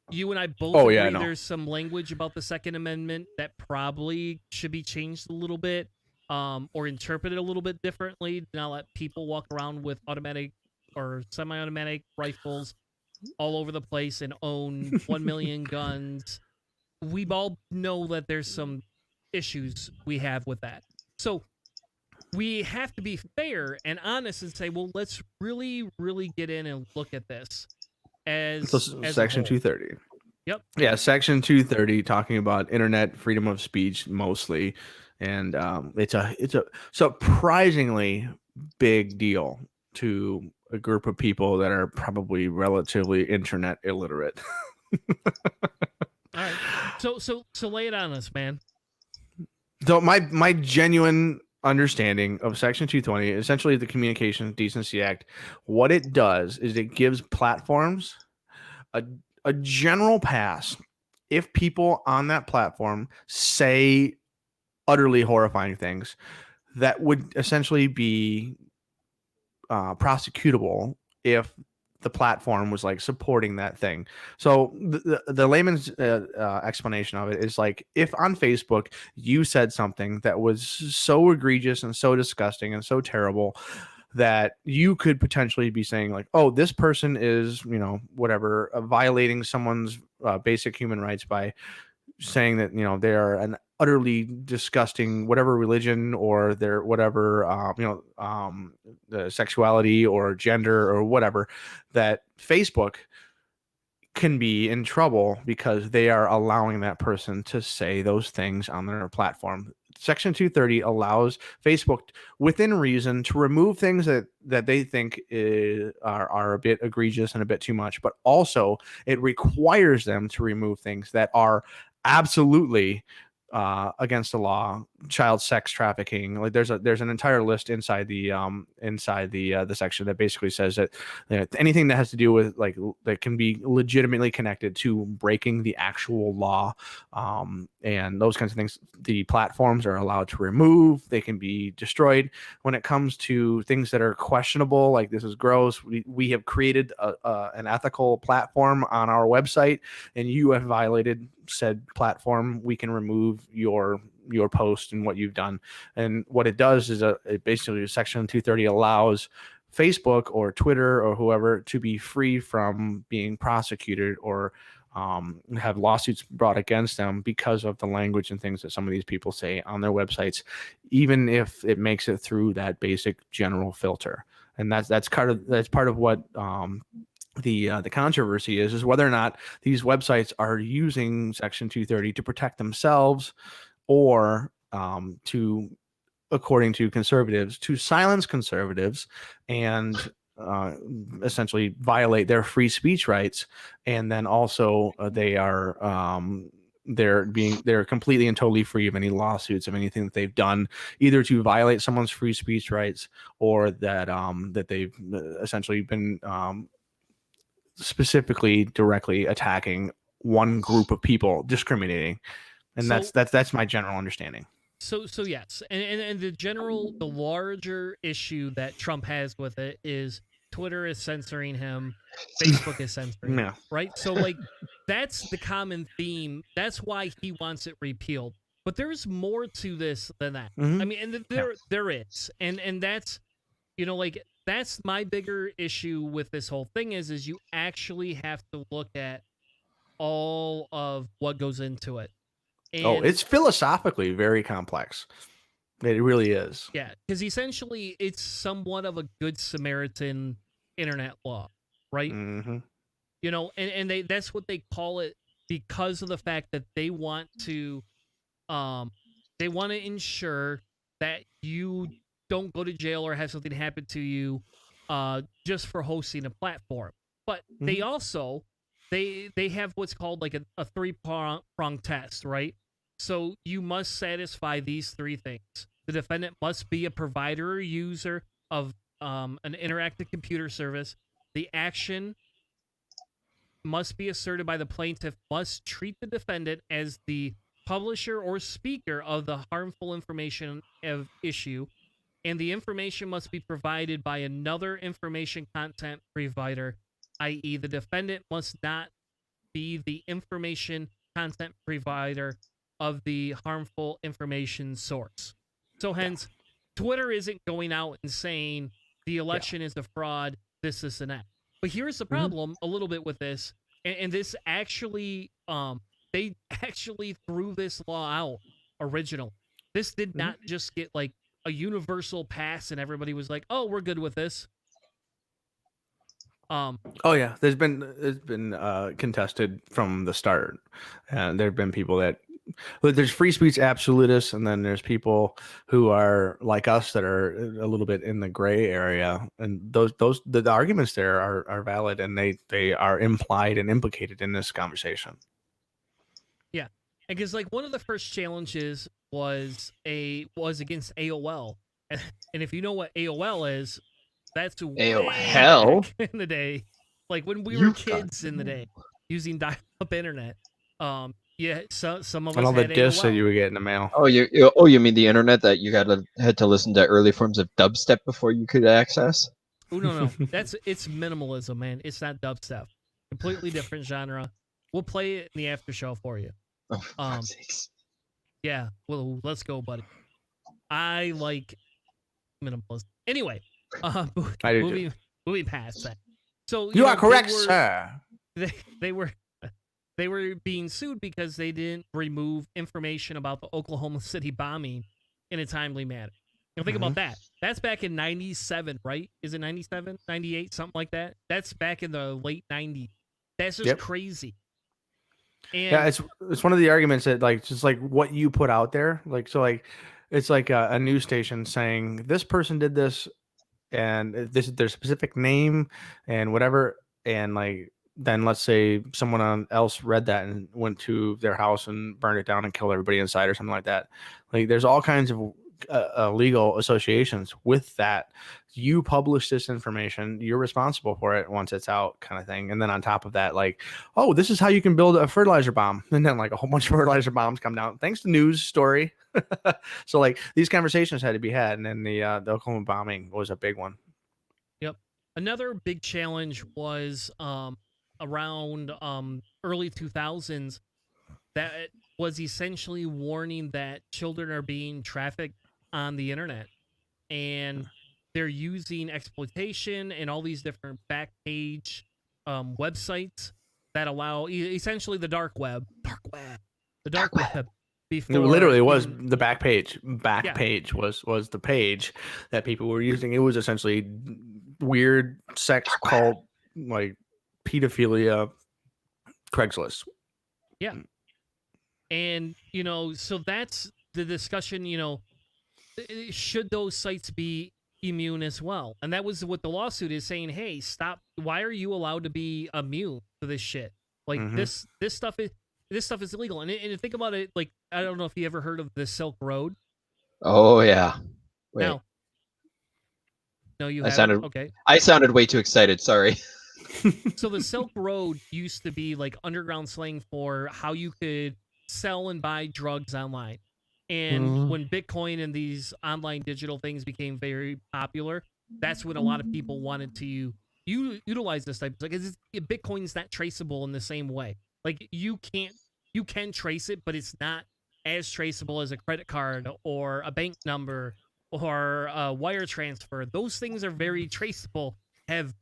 S4: You and I both agree there's some language about the Second Amendment that probably should be changed a little bit or interpreted a little bit differently. Not let people walk around with automatic or semi-automatic rifles all over the place and own 1 million guns. We all know that there's some issues we have with that. So we have to be fair and honest and say, well, let's really, really get in and look at this as
S6: Section 230.
S4: Yep.
S6: Yeah, Section 230 talking about internet freedom of speech mostly. And it's a surprisingly big deal to a group of people that are probably relatively internet illiterate.
S4: All right. So lay it on us, man.
S6: So my genuine understanding of Section 220, essentially the Communications Decency Act, what it does is it gives platforms a general pass if people on that platform say utterly horrifying things that would essentially be prosecutable if the platform was like supporting that thing. So the layman's explanation of it is like, if on Facebook you said something that was so egregious and so disgusting and so terrible that you could potentially be saying like, oh, this person is, you know, whatever, violating someone's basic human rights by saying that, you know, they are an utterly disgusting whatever religion or their whatever the sexuality or gender or whatever, that Facebook can be in trouble because they are allowing that person to say those things on their platform. Section 230 allows Facebook within reason to remove things that they think are a bit egregious and a bit too much, but also it requires them to remove things that are absolutely against the law, child sex trafficking. Like there's an entire list inside the section that basically says that anything that has to do with like that can be legitimately connected to breaking the actual law, and those kinds of things, the platforms are allowed to remove. They can be destroyed. When it comes to things that are questionable, like this is gross, we have created an ethical platform on our website, and you have violated said platform, we can remove your post and what you've done. And what it does is it basically Section 230 allows Facebook or Twitter or whoever to be free from being prosecuted or have lawsuits brought against them because of the language and things that some of these people say on their websites, even if it makes it through that basic general filter. And that's part of what the controversy is whether or not these websites are using Section 230 to protect themselves or to, according to conservatives, to silence conservatives and essentially violate their free speech rights. And then also they're completely and totally free of any lawsuits of anything that they've done, either to violate someone's free speech rights or that they've essentially been specifically directly attacking one group of people, discriminating. And
S4: So-
S6: that's my general understanding.
S4: So yes, and the larger issue that Trump has with it is Twitter is censoring him, Facebook is censoring him,
S6: Yeah.
S4: right? So like that's the common theme. That's why he wants it repealed. But there's more to this than that.
S6: Mhm.
S4: I mean, and there is, and that's, you know, like that's my bigger issue with this whole thing is you actually have to look at all of what goes into it. And
S6: It's philosophically very complex. It really is.
S4: yeah, because essentially it's somewhat of a good Samaritan internet law, right?
S6: Mm-hmm.
S4: You know, and that's what they call it because of the fact that they want to ensure that you don't go to jail or have something happen to you just for hosting a platform. But they also they have what's called like a three-prong test, right? So you must satisfy these three things. The defendant must be a provider or user of an interactive computer service. The action must be asserted by the plaintiff, must treat the defendant as the publisher or speaker of the harmful information of issue, and the information must be provided by another information content provider, i.e., the defendant must not be the information content provider of the harmful information source. So hence, Twitter isn't going out and saying the election is a fraud, this, and that. But here's the problem a little bit with this, and this actually, they actually threw this law out originally. This did not just get like a universal pass and everybody was like, oh, we're good with this.
S6: Oh yeah, it's been contested from the start, and there have been people that But there's free speech absolutists, and then there's people who are like us that are a little bit in the gray area. And the arguments there are valid, and they are implied and implicated in this conversation.
S4: Yeah, because like one of the first challenges was against AOL, and if you know what AOL is, that's way
S5: AOL?
S4: back in the day, like when we were
S5: You've got
S4: kids in the day using dial-up internet. Yeah, so some of
S6: And
S4: us
S6: all the
S4: had
S6: discs that
S4: AOL.
S6: you would get in the mail.
S5: Oh, you mean the internet that you had to listen to early forms of dubstep before you could access?
S4: Oh no, it's minimalism, man. It's not dubstep. Completely different genre. We'll play it in the after show for you.
S5: Oh, for God's sakes.
S4: Yeah, well, let's go, buddy. I like minimalism. Anyway,
S6: I do too.
S4: moving past that. So
S6: You are correct,
S4: they were,
S6: sir.
S4: They were being sued because they didn't remove information about the Oklahoma City bombing in a timely manner. Now think about that. That's back in 97, right? Is it 97, 98, something like that? That's back in the late 90s. That's just crazy. And
S6: yeah, it's one of the arguments that like just like what you put out there, like so like it's like a news station saying this person did this and this is their specific name and whatever, and like then let's say someone else read that and went to their house and burned it down and killed everybody inside or something like that. Like there's all kinds of legal associations with that. You publish this information, you're responsible for it once it's out, kind of thing. And then on top of that, like, oh, this is how you can build a fertilizer bomb, and then like a whole bunch of fertilizer bombs come down thanks to news story. So like these conversations had to be had, and then the Oklahoma bombing was a big one.
S4: Yep. Another big challenge was around early 2000s that was essentially warning that children are being trafficked on the internet, and they're using exploitation and all these different back page websites that allow essentially the dark web before
S6: It literally was
S4: even,
S6: the back page. Page was the page that people were using. It was essentially weird sex cult, like pedophilia, Craigslist.
S4: Yeah. And, so that's the discussion, should those sites be immune as well? And that was what the lawsuit is saying. Hey, stop. Why are you allowed to be immune to this shit? Like this stuff is illegal. And think about it. Like, I don't know if you ever heard of the Silk Road.
S5: Oh yeah. Wait.
S4: Now, no, you haven't. Okay.
S5: I sounded way too excited. Sorry.
S4: So the Silk Road used to be like underground slang for how you could sell and buy drugs online. And when Bitcoin and these online digital things became very popular, that's when a lot of people wanted to utilize this type of stuff. Because Bitcoin's not traceable in the same way. Like you can trace it, but it's not as traceable as a credit card or a bank number or a wire transfer. Those things are very traceable, have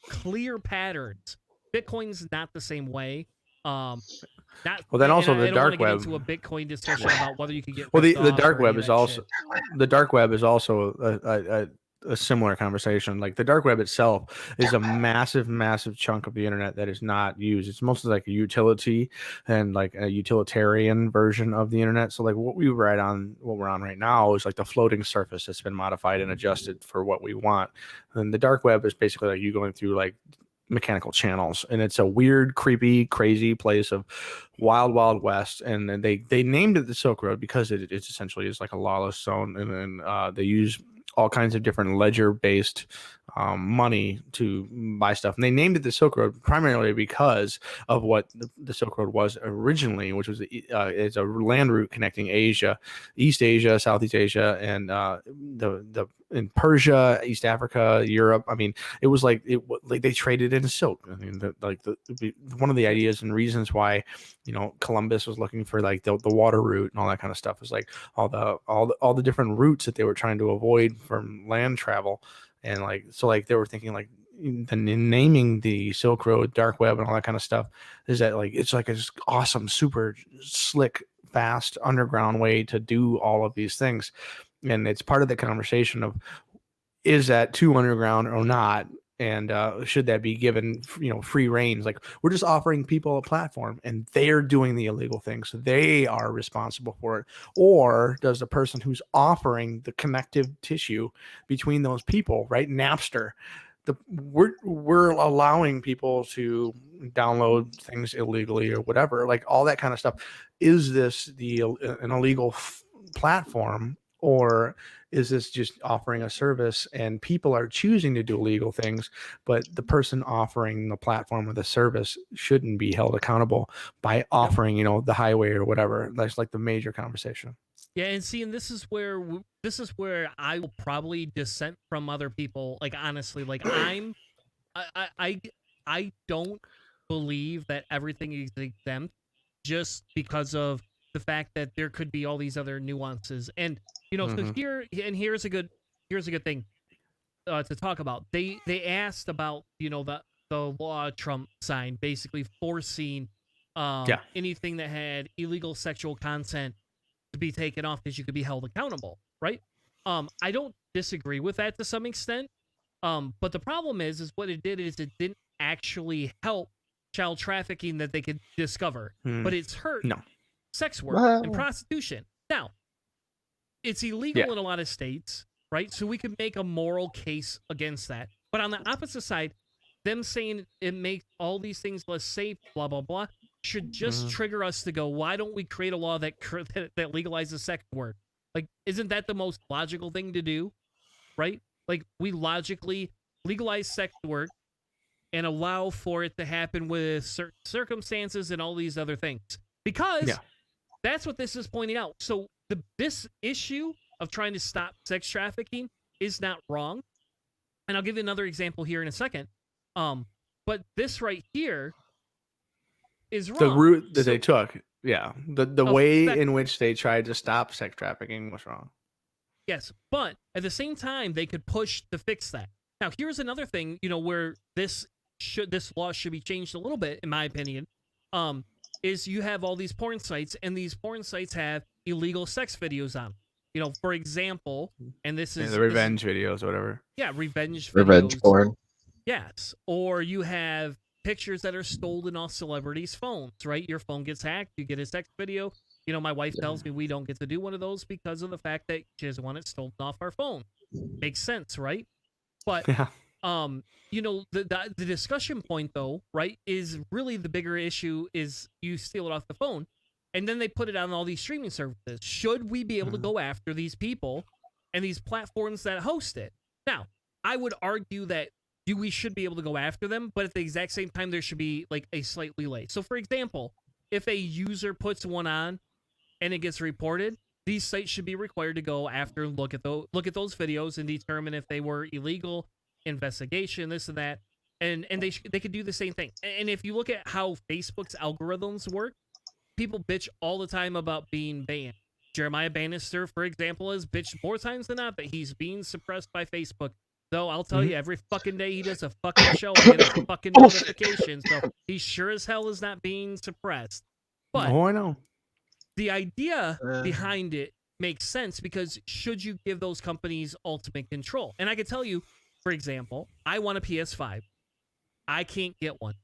S4: clear patterns. Bitcoin's not the same way.
S6: Then also the dark web.
S4: Into a Bitcoin discussion about whether you could get.
S6: Well, the dark web is also the dark web is also a similar conversation. Like the dark web itself is a massive chunk of the internet that is not used. It's mostly like a utility and like a utilitarian version of the internet. So like what we're on right now is like the floating surface that's been modified and adjusted for what we want. And the dark web is basically like you going through like mechanical channels, and it's a weird, creepy, crazy place of wild west. And then they named it the Silk Road because it essentially is like a lawless zone, and then they use all kinds of different ledger-based money to buy stuff. And they named it the Silk Road primarily because of what the Silk Road was originally, which was it's a land route connecting Asia, East Asia, Southeast Asia, and in Persia, East Africa, Europe. I mean, it was like they traded in silk. I mean, one of the ideas and reasons why Columbus was looking for like the water route and all that kind of stuff is like all the different routes that they were trying to avoid from land travel. And like, so like they were thinking like the naming the Silk Road, dark web, and all that kind of stuff is that like it's like a awesome, super slick, fast underground way to do all of these things. And it's part of the conversation of, is that too underground or not? And should that be given, free reins? Like, we're just offering people a platform and they're doing the illegal thing, so they are responsible for it. Or does the person who's offering the connective tissue between those people, right? Napster, we're allowing people to download things illegally or whatever, like all that kind of stuff. Is this an illegal platform, or is this just offering a service and people are choosing to do illegal things, but the person offering the platform or the service shouldn't be held accountable by offering, the highway or whatever? That's like the major conversation.
S4: Yeah, and see, and this is where I will probably dissent from other people. Like, honestly, like I don't believe that everything is exempt just because of the fact that there could be all these other nuances. And so here's a good thing to talk about. They asked about the law Trump signed, basically forcing anything that had illegal sexual content to be taken off because you could be held accountable, right? I don't disagree with that to some extent. But the problem is what it did is it didn't actually help child trafficking that they could discover, but it's hurt sex work and prostitution. Now, it's illegal in a lot of states, right? So we could make a moral case against that. But on the opposite side, them saying it makes all these things less safe, blah, blah, blah, should just trigger us to go, why don't we create a law that legalizes sex work? Like, isn't that the most logical thing to do, right? Like, we logically legalize sex work and allow for it to happen with certain circumstances and all these other things. Because that's what this is pointing out. So this issue of trying to stop sex trafficking is not wrong. And I'll give you another example here in a second. But this right here is wrong.
S6: The route that they took, the way in which they tried to stop sex trafficking was wrong.
S4: Yes, but at the same time, they could push to fix that. Now, here's another thing, where this law should be changed a little bit, in my opinion. Is you have all these porn sites, and these porn sites have illegal sex videos on them. For example, and this is
S6: the revenge videos or whatever.
S4: Yeah, revenge
S5: porn.
S4: Yes, or you have pictures that are stolen off celebrities' phones, right? Your phone gets hacked, you get a sex video. My wife tells me we don't get to do one of those because of the fact that she doesn't want it stolen off our phone. Makes sense, right? But the discussion point, though, right, is really the bigger issue is you steal it off the phone, and then they put it on all these streaming services. Should we be able to go after these people and these platforms that host it? Now, I would argue that we should be able to go after them, but at the exact same time, there should be like a slight delay. So, for example, if a user puts one on and it gets reported, these sites should be required to go after and look at those videos and determine if they were illegal, investigation, this and that, and they could do the same thing. And if you look at how Facebook's algorithms work, people bitch all the time about being banned. Jeremiah Bannister, for example, has bitched more times than not that he's being suppressed by Facebook. Though I'll tell you, every fucking day he does a fucking show, I get a fucking notification. So he sure as hell is not being suppressed. But
S6: I know.
S4: The idea behind it makes sense because should you give those companies ultimate control? And I can tell you, for example, I want a PS5. I can't get one.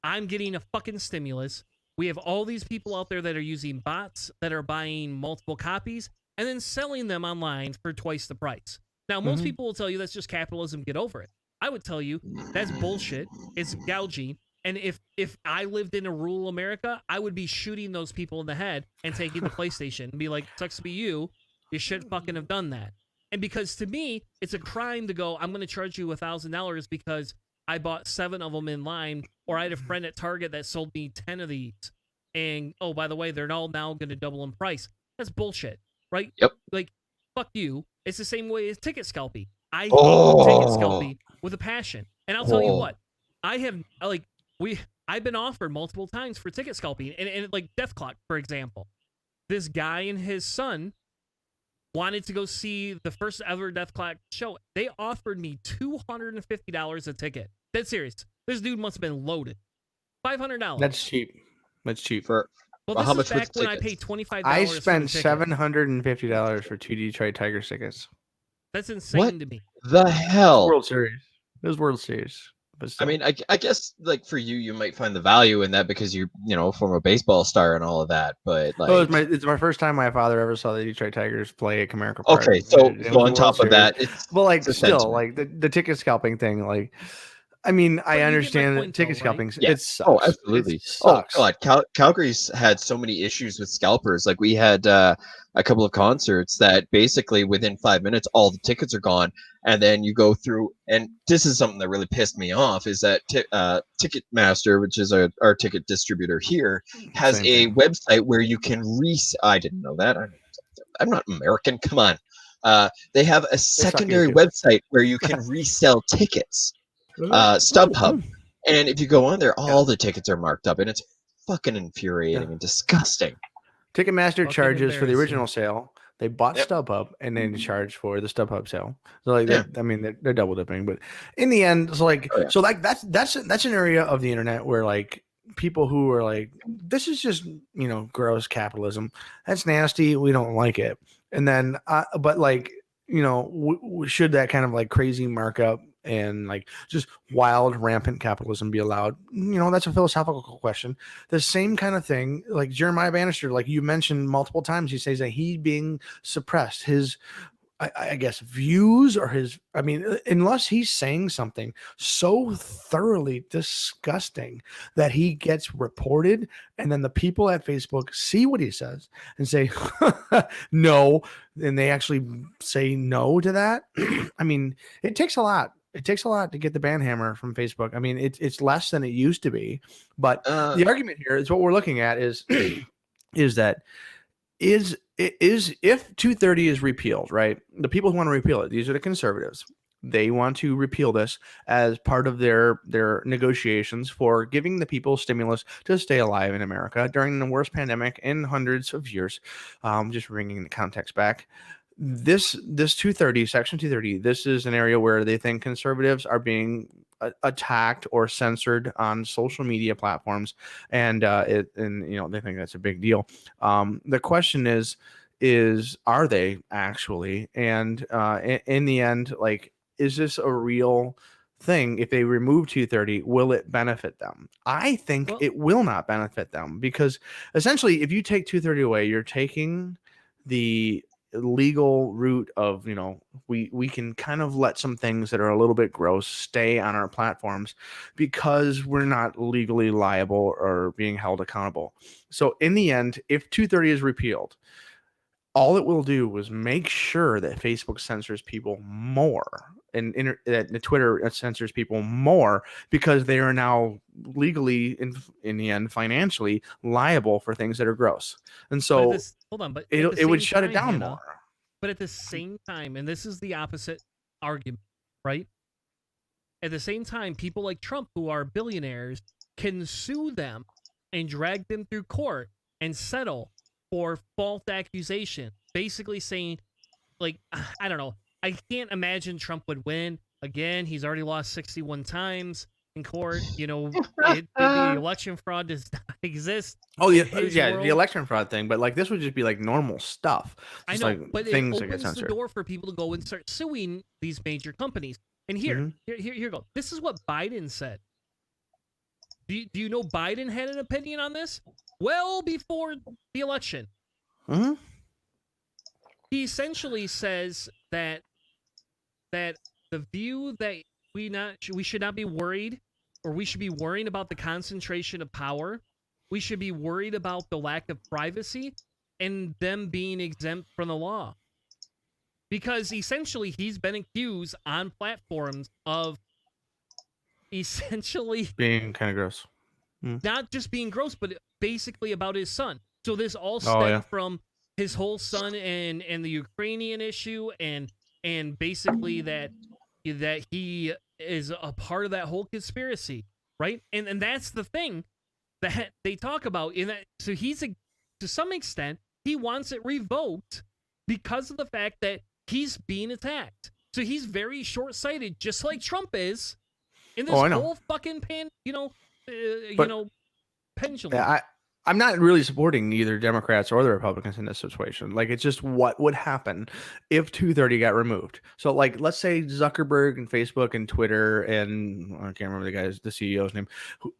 S4: I'm getting a fucking stimulus. We have all these people out there that are using bots that are buying multiple copies and then selling them online for twice the price. Now, most people will tell you that's just capitalism, get over it. I would tell you that's bullshit. It's gouging. And if I lived in a rural America, I would be shooting those people in the head and taking the PlayStation and be like, sucks to be you. You should fucking have done that. And because to me, it's a crime to go, I'm going to charge you $1,000 because I bought 7 of them in line, or I had a friend at Target that sold me 10 of these. And, oh, by the way, they're all now going to double in price. That's bullshit, right?
S5: Yep.
S4: Like, fuck you. It's the same way as ticket scalping. I hate ticket scalping with a passion. And I'll tell you what, I've been offered multiple times for ticket scalping, and like Death Clock, for example. This guy and his son wanted to go see the first ever Death Clock show. They offered me $250 a ticket. Dead serious. This dude must have been loaded. $500.
S6: That's cheap. That's cheap.
S5: For
S4: well,
S5: how
S4: this
S5: much
S4: is back when I paid $25.
S6: I spent
S4: for the ticket.
S6: $750 for 2 Detroit Tigers tickets.
S4: That's insane
S5: What
S4: to me.
S5: the hell?
S6: World Series. It was World Series. But
S5: I
S6: still.
S5: mean, I guess like for you, you might find the value in that because you're, former baseball star and all of that. But
S6: Oh,
S5: like,
S6: it's my first time my father ever saw the Detroit Tigers play at Comerica Park.
S5: okay, so
S6: It
S5: so
S6: was the
S5: on
S6: World
S5: top of
S6: Series.
S5: that, it's
S6: But like
S5: a
S6: still,
S5: sentiment.
S6: like the ticket scalping thing, like I mean, I
S4: But you get my
S6: understand that
S4: point,
S6: ticket
S4: though, right?
S6: scalping,
S5: Yeah.
S6: it
S5: Oh,
S6: sucks. It
S5: absolutely. Oh
S6: sucks.
S5: God, Calgary's had so many issues with scalpers. Like we had a couple of concerts that basically within 5 minutes, all the tickets are gone, and then you go through. And this is something that really pissed me off: is that Ticketmaster, which is our ticket distributor here, has
S6: Same
S5: a
S6: thing.
S5: website where you can I didn't know that. I'm not American. Come on. They have a
S6: suck here
S5: secondary
S6: too.
S5: website where you can resell tickets. StubHub. And if you go on there, all the tickets are marked up, and it's fucking infuriating and disgusting.
S6: Ticketmaster
S4: Fucking
S6: charges for the
S4: embarrassing.
S6: original sale. They bought
S5: Yep.
S6: StubHub and then charge for the StubHub sale. So like
S5: Yeah.
S6: that, I mean, they're double dipping. But in the end, it's like
S5: Oh, yeah.
S6: so like that's an area of the internet where like people who are like, this is just gross capitalism. That's nasty. We don't like it. And then, but like should that kind of like crazy markup and like just wild rampant capitalism be allowed? That's a philosophical question. The same kind of thing, like Jeremiah Bannister, like you mentioned multiple times, he says that he being suppressed, his I guess views or his, I mean, unless he's saying something so thoroughly disgusting that he gets reported, and then the people at Facebook see what he says and say no, and they actually say no to that. I mean, it takes a lot. It takes a lot to get the ban hammer from Facebook. I mean, it's less than it used to be, but the argument here is what we're looking at is that is if 230 is repealed, right? The people who want to repeal it, these are the conservatives. They want to repeal this as part of their negotiations for giving the people stimulus to stay alive in America during the worst pandemic in hundreds of years. Just bringing the context back. This 230, section 230, this is an area where they think conservatives are being attacked or censored on social media platforms, and they think that's a big deal. The question is are they actually? And in the end, like, is this a real thing? If they remove 230, will it benefit them? I think it will not benefit them, because essentially if you take 230 away, you're taking the legal route of we can kind of let some things that are a little bit gross stay on our platforms because we're not legally liable or being held accountable. So in the end, if 230 is repealed, all it will do was make sure that Facebook censors people more, and that Twitter censors people more, because they are now legally, in the end, financially liable for things that are gross. And so
S4: hold on, but
S6: it would shut it down, Hanna, more.
S4: But at the same time, and this is the opposite argument, right? At the same time, people like Trump, who are billionaires, can sue them and drag them through court and settle for false accusation, basically saying, like, I don't know, I can't imagine Trump would win. Again, he's already lost 61 times in court. The election fraud does not exist.
S6: Oh, yeah, the election fraud thing, but like this would just be like normal stuff.
S4: Just
S6: I know,
S4: but
S6: things
S4: it opens the door for people to go and start suing these major companies. And here you go. This is what Biden said. Do you know Biden had an opinion on this? Well before the election.
S6: Mm-hmm.
S4: He essentially says that the view that we should not be worried, or we should be worrying about the concentration of power. We should be worried about the lack of privacy and them being exempt from the law. Because essentially he's been accused on platforms of essentially
S6: being kind of gross.
S4: Not just being gross, but basically about his son. So this all stemmed from his whole son and the Ukrainian issue, and basically that he is a part of that whole conspiracy, right? And that's the thing that they talk about in that. So to some extent, he wants it revoked because of the fact that he's being attacked. So he's very short-sighted, just like Trump is in this whole fucking pendulum.
S6: Yeah, I'm not really supporting either Democrats or the Republicans in this situation. Like, it's just what would happen if 230 got removed. So, like, let's say Zuckerberg and Facebook and Twitter and I can't remember the CEO's name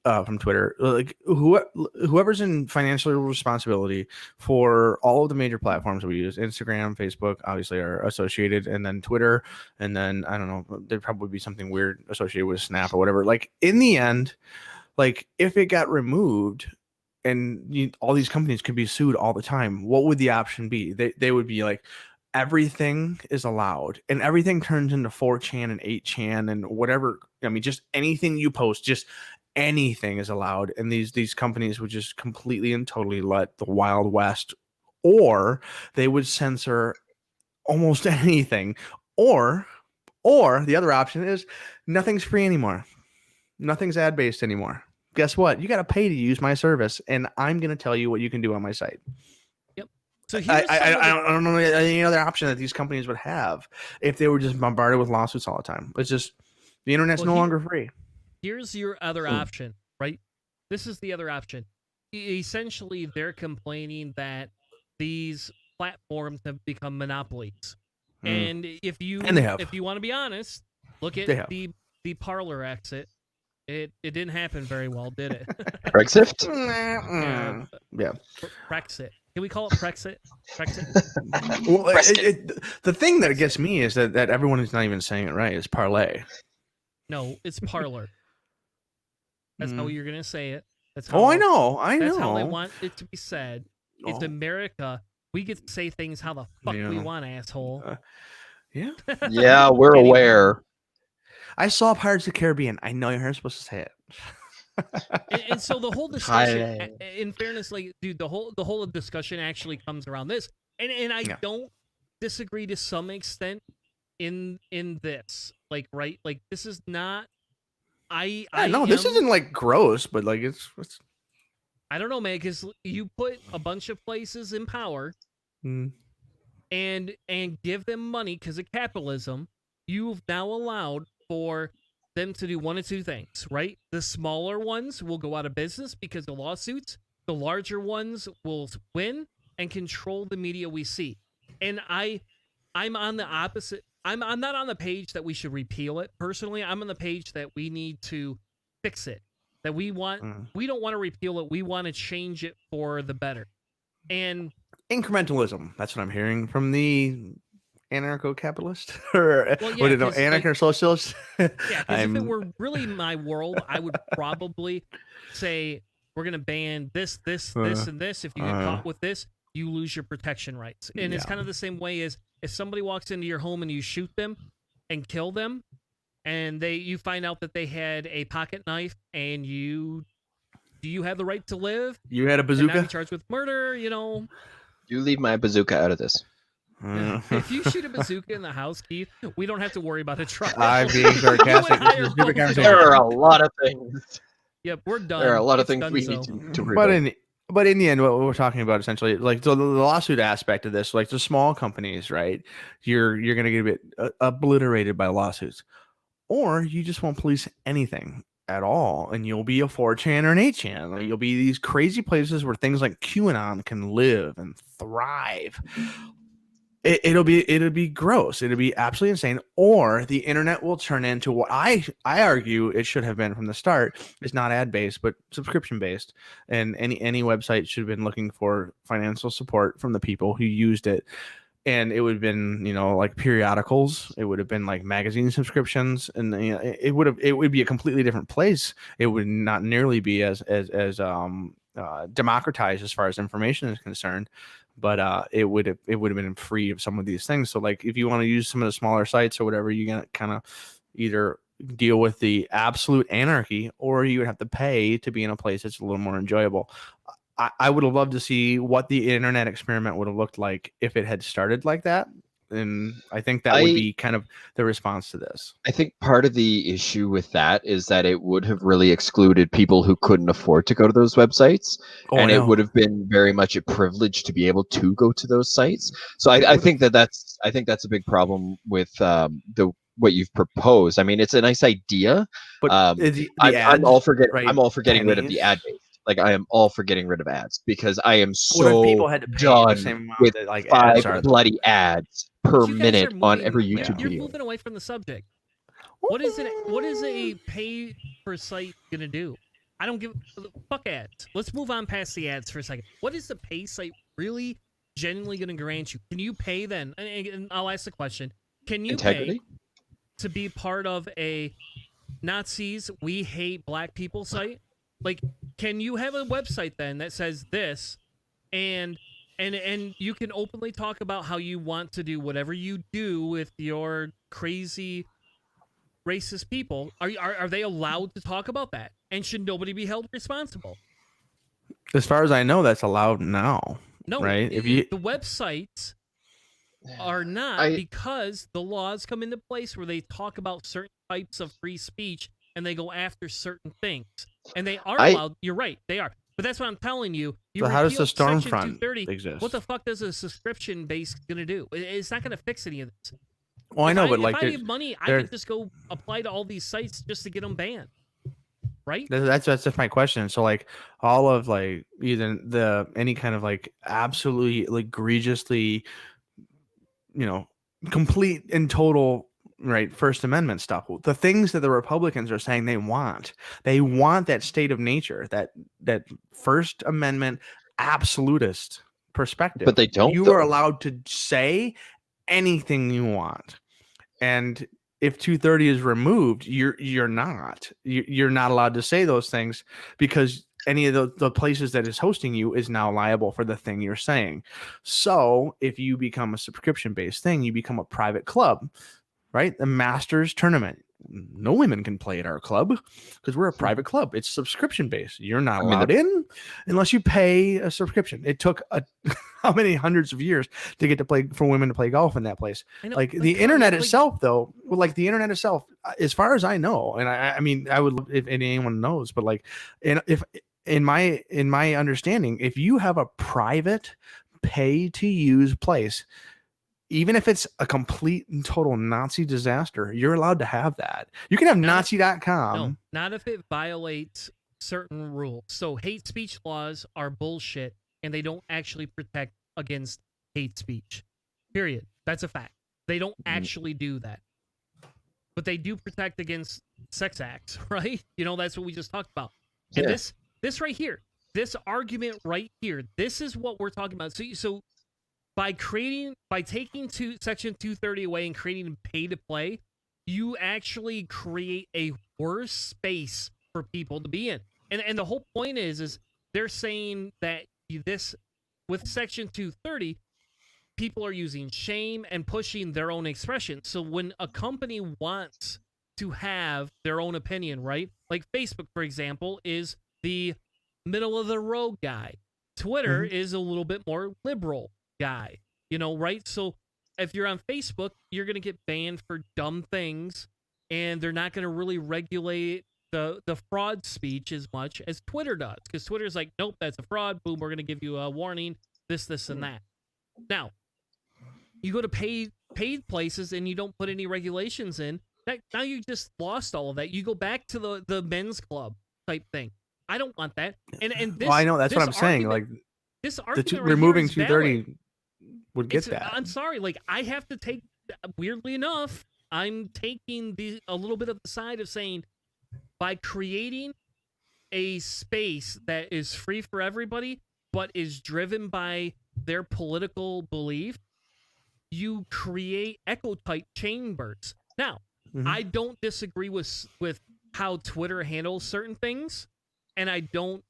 S6: from Twitter, like whoever's in financial responsibility for all of the major platforms we use, Instagram, Facebook, obviously are associated, and then Twitter, and then I don't know, there'd probably be something weird associated with Snap or whatever. Like, in the end, like if it got removed and all these companies could be sued all the time, what would the option be? They would be like, everything is allowed, and everything turns into 4chan and 8chan and whatever. I mean, just anything you post, just anything is allowed, and these companies would just completely and totally let the Wild West, or they would censor almost anything, or the other option is nothing's free anymore, nothing's ad based anymore. Guess what? You got to pay to use my service, and I'm going to tell you what you can do on my site.
S4: Yep. So
S6: I don't know any other option that these companies would have if they were just bombarded with lawsuits all the time. It's just the internet's no longer free.
S4: Here's your other option, right? This is the other option. Essentially, they're complaining that these platforms have become monopolies. And if you want to be honest, look at the Parler exit. It didn't happen very well, did it?
S5: Brexit?
S6: Yeah.
S4: Brexit. Can we call it Brexit? Brexit?
S6: Well, the thing that gets me is that everyone is not even saying it right. It's parlay.
S4: No, it's Parler. That's how you're gonna say it. That's how
S6: I know.
S4: That's how they want it to be said. It's America. We get to say things how the fuck we want, asshole.
S6: Yeah.
S5: Yeah, we're aware.
S6: I saw Pirates of the Caribbean. I know you're supposed to say it.
S4: and so the whole discussion, in fairness, like, dude, the whole discussion actually comes around this, and I don't disagree to some extent in this, like, right, like, this is not. This isn't like gross, but like it's I don't know, man, because you put a bunch of places in power, and give them money because of capitalism. You've now allowed for them to do one of two things, right? The smaller ones will go out of business because of lawsuits. The larger ones will win and control the media we see. And I'm on the opposite. I'm not on the page that we should repeal it. Personally, I'm on the page that we need to fix it. That we don't want to repeal it. We want to change it for the better. And
S6: incrementalism. That's what I'm hearing from the anarcho-capitalist or anarcho-socialist.
S4: Yeah, because if it were really my world, I would probably say we're going to ban this, and this. If you get caught with this, you lose your protection rights. And it's kind of the same way as if somebody walks into your home and you shoot them and kill them, and you find out that they had a pocket knife, and do you have the right to live?
S6: You had a bazooka?
S4: And now you're charged with murder, You
S5: leave my bazooka out of this.
S4: If you shoot a bazooka in the house, Keith, we don't have to worry about a trial.
S6: I'm being sarcastic.
S5: There are a lot of things.
S4: Yep, we're done.
S5: There are a lot of things we need to
S6: worry but in the end, what we're talking about essentially, like the lawsuit aspect of this, like the small companies, right? You're going to get a bit obliterated by lawsuits, or you just won't police anything at all, and you'll be a 4chan or an 8chan. Like, you'll be these crazy places where things like QAnon can live and thrive. It'll be gross. It'll be absolutely insane. Or the internet will turn into what I argue it should have been from the start. It's not ad based, but subscription based. And any website should have been looking for financial support from the people who used it. And it would have been, like periodicals. It would have been like magazine subscriptions, and it would be a completely different place. It would not nearly be as democratized as far as information is concerned. But it would have been free of some of these things. So, like, if you want to use some of the smaller sites or whatever, you gotta kind of either deal with the absolute anarchy, or you would have to pay to be in a place that's a little more enjoyable. I would have loved to see what the internet experiment would have looked like if it had started like that. And I think that would be kind of the response to this.
S5: I think part of the issue with that is that it would have really excluded people who couldn't afford to go to those websites. It would have been very much a privilege to be able to go to those sites. So I think that's a big problem with what you've proposed. I mean, it's a nice idea, but I'm all for getting rid of the ad based. like I am all for getting rid of ads because I am
S6: What if
S5: so
S6: people had to pay the
S5: done
S6: same amount
S5: with
S6: that like
S5: 5
S6: ads are?
S5: bloody ads per
S4: But you guys
S5: minute
S4: are
S5: on
S4: moving-
S5: every YouTube
S4: You're
S5: video.
S4: moving away from the subject. What is a pay per site gonna do? I don't give fuck ads. Let's move on past the ads for a second. What is the pay site really genuinely gonna grant you? Can you pay then? And I'll ask the question: can you
S5: Integrity?
S4: pay to be part of a Nazis we hate black people site? Like, can you have a website then that says this, and you can openly talk about how you want to do whatever you do with your crazy racist people? Are they allowed to talk about that? And should nobody be held responsible?
S6: As far as I know, that's allowed now.
S4: No,
S6: right? If you
S4: the websites are not, because the laws come into place where they talk about certain types of free speech and they go after certain things. And they are allowed. You're right, they are. But that's what I'm telling you.
S6: So how does the
S4: Section
S6: Stormfront
S4: 230,
S6: exist?
S4: what the fuck does a subscription base going to do? It's not going to fix any of this.
S6: Well, I know, but like,
S4: if I have money, I could just go apply to all these sites just to get them banned, right?
S6: That's just my question. So like, all of like either any kind of like absolutely like egregiously, complete and total right First Amendment stuff. The things that the Republicans are saying they want that state of nature, that First Amendment absolutist perspective.
S5: But they don't.
S6: You are allowed to say anything you want, and if 230 is removed, you're not allowed to say those things, because any of the places that is hosting you is now liable for the thing you're saying. So if you become a subscription based thing, you become a private club, right? The Masters tournament. No women can play at our club because we're a private club. It's subscription based. You're not allowed in unless you pay a subscription. It took how many hundreds of years to get to play for women to play golf in that place. Like the internet itself, though, the internet itself, as far as I know, and I mean, I would if anyone knows, but like, if in my understanding, if you have a private pay to use place, even if it's a complete and total Nazi disaster, you're allowed to have that. You can have Nazi.com.
S4: No, not if it violates certain rules. So hate speech laws are bullshit, and they don't actually protect against hate speech. Period. That's a fact. They don't actually do that. But they do protect against sex acts, right? That's what we just talked about. And this right here, this argument right here, this is what we're talking about. So by taking Section 230 away and creating pay to play, you actually create a worse space for people to be in. And the whole point is they're saying that this, with Section 230, people are using shame and pushing their own expression. So when a company wants to have their own opinion, right? Like Facebook, for example, is the middle of the road guy. Twitter is a little bit more liberal guy, right? So if you're on Facebook, you're going to get banned for dumb things, and they're not going to really regulate the fraud speech as much as Twitter does, because Twitter's like, nope, that's a fraud. Boom, we're going to give you a warning, this, and that. Now, you go to paid places and you don't put any regulations in. Now you just lost all of that. You go back to the men's club type thing. I don't want that. And this,
S6: I know that's what I'm saying. Like
S4: this argument
S6: removing 230 would get that.
S4: I'm sorry. Like, I have to take. Weirdly enough, I'm taking a little bit of the side of saying, by creating a space that is free for everybody, but is driven by their political belief, you create echo type chambers. Now, I don't disagree with how Twitter handles certain things, and I don't,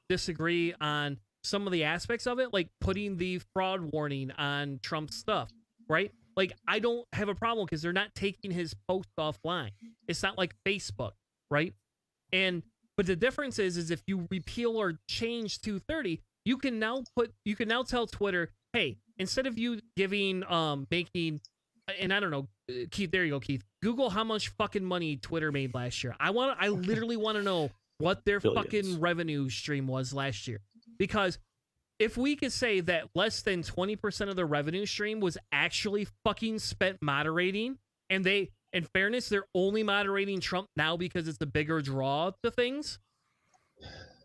S4: disagree on some of the aspects of it, like putting the fraud warning on Trump's stuff, right? Like, I don't have a problem because they're not taking his post offline. It's not like Facebook, right? But the difference is if you repeal or change 230, you can now tell Twitter, hey, instead of you giving, making, and I don't know, Keith, there you go, Keith. Google how much fucking money Twitter made last year. I literally want to know what their fucking revenue stream was last year. Because if we could say that less than 20% of the revenue stream was actually fucking spent moderating, and in fairness, they're only moderating Trump now because it's the bigger draw to things,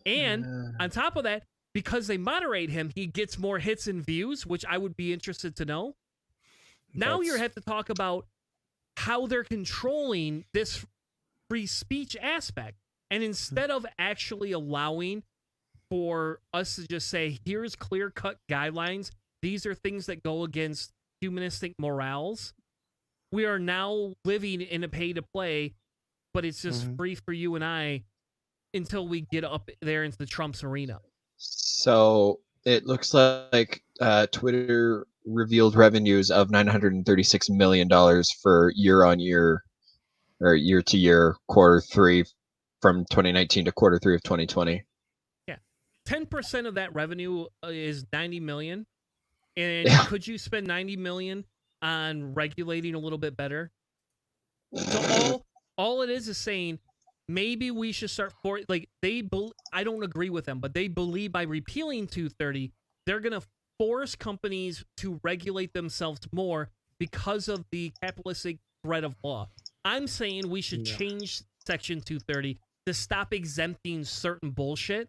S4: And on top of that, because they moderate him, he gets more hits and views, which I would be interested to know. Now you have to talk about how they're controlling this free speech aspect. And instead of actually allowing for us to just say, here's clear-cut guidelines, these are things that go against humanistic morals, we are now living in a pay-to-play, but it's just free for you and I until we get up there into Trump's arena.
S5: So it looks like Twitter revealed revenues of $936 million for year-on-year or year-to-year Q3 from 2019 to Q3 of 2020.
S4: Yeah. 10% of that revenue is $90 million. And could you spend $90 million on regulating a little bit better? So all it is saying, maybe we should start I don't agree with them, but they believe by repealing 230, they're going to force companies to regulate themselves more because of the capitalistic threat of law. I'm saying we should change Section 230 to stop exempting certain bullshit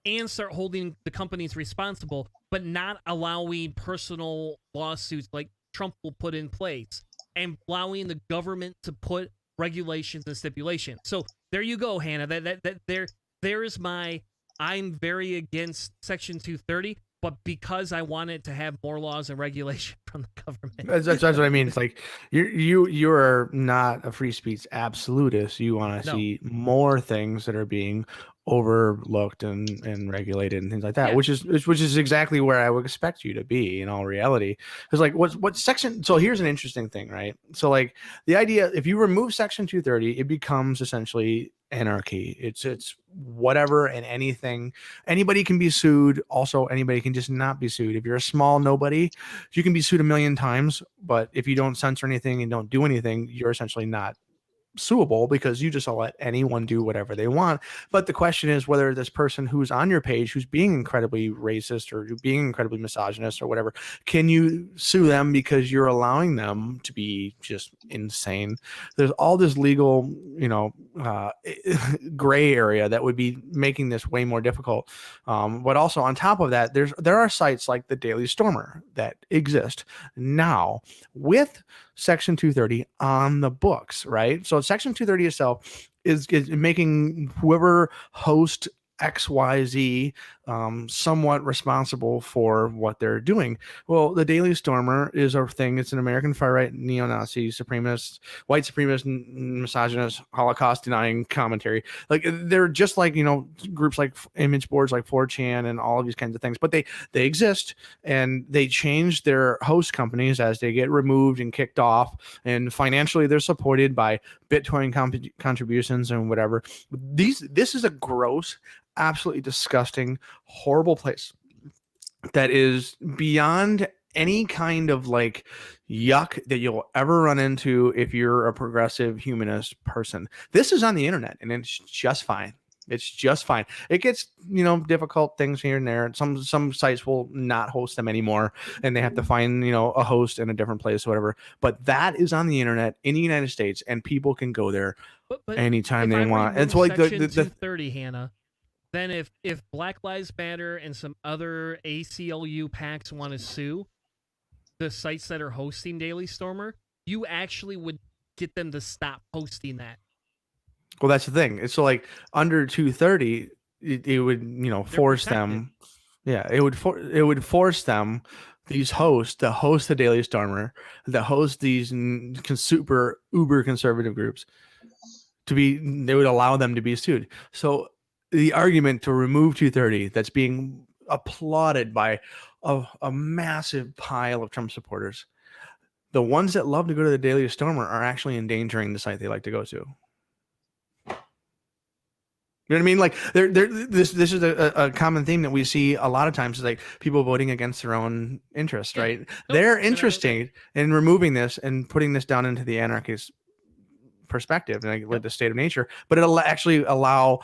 S4: and start holding the companies responsible, but not allowing personal lawsuits like Trump will put in place and allowing the government to put regulations and stipulations. So there you go, Hanna. There is my. I'm very against Section 230, but because I wanted to have more laws and regulation from the government.
S6: That's what I mean. It's like you're not a free speech absolutist. You want to see more things that are being overlooked and regulated and things like that, which is exactly where I would expect you to be in all reality. Because like what section? So here's an interesting thing, right? So like the idea, if you remove Section 230, it becomes essentially anarchy. It's whatever and anything. Anybody can be sued. Also, anybody can just not be sued. If you're a small nobody, you can be sued a million times, but if you don't censor anything and don't do anything, you're essentially not suable because you just let anyone do whatever they want. But the question is whether this person who's on your page, who's being incredibly racist or being incredibly misogynist or whatever, can you sue them because you're allowing them to be just insane? There's all this legal, gray area that would be making this way more difficult. But also on top of that, there are sites like the Daily Stormer that exist now with Section 230 on the books, right? So Section 230 itself is making whoever host XYZ somewhat responsible for what they're doing. Well, the Daily Stormer is a thing. It's an American far-right neo-Nazi supremacist, white supremacist, misogynist, Holocaust-denying commentary. Like they're just like, groups like image boards like 4chan and all of these kinds of things. But they exist, and they change their host companies as they get removed and kicked off. And financially, they're supported by Bitcoin contributions and whatever. This is a gross, absolutely disgusting, horrible place that is beyond any kind of like yuck that you'll ever run into if you're a progressive humanist person. This is on the internet and it's just fine. It's just fine. It gets, difficult things here and there. Some sites will not host them anymore and they have to find, a host in a different place or whatever. But that is on the internet in the United States and people can go there anytime they want. It's like the
S4: 230, Hanna. Then if Black Lives Matter and some other ACLU PACs want to sue the sites that are hosting Daily Stormer, you actually would get them to stop posting that.
S6: Well, that's the thing. It's so like under 230, it would force them. Yeah, it would force them, these hosts, to host the Daily Stormer, that host these super uber conservative groups, they would allow them to be sued. So the argument to remove 230 that's being applauded by a massive pile of Trump supporters, the ones that love to go to the Daily Stormer are actually endangering the site they like to go to. You know what I mean? Like this is a common theme that we see a lot of times, is like people voting against their own interests, right? They're interested in removing this and putting this down into the anarchist perspective and like the state of nature, but it'll actually allow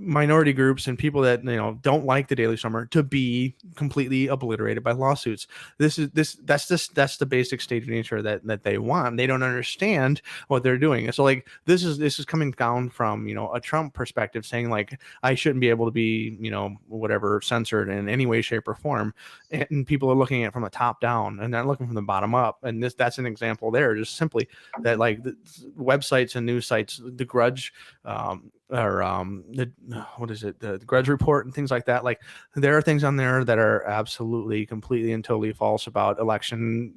S6: minority groups and people that don't like the Daily Summer to be completely obliterated by lawsuits. That's the basic state of nature that they want. They don't understand what they're doing. So like this is coming down from a Trump perspective, saying like I shouldn't be able to be whatever censored in any way, shape, or form, and people are looking at it from the top down and not looking from the bottom up. And that's an example there, just simply that like the websites and news sites, the Grudge. The Grudge Report and things like that. Like there are things on there that are absolutely, completely, and totally false about election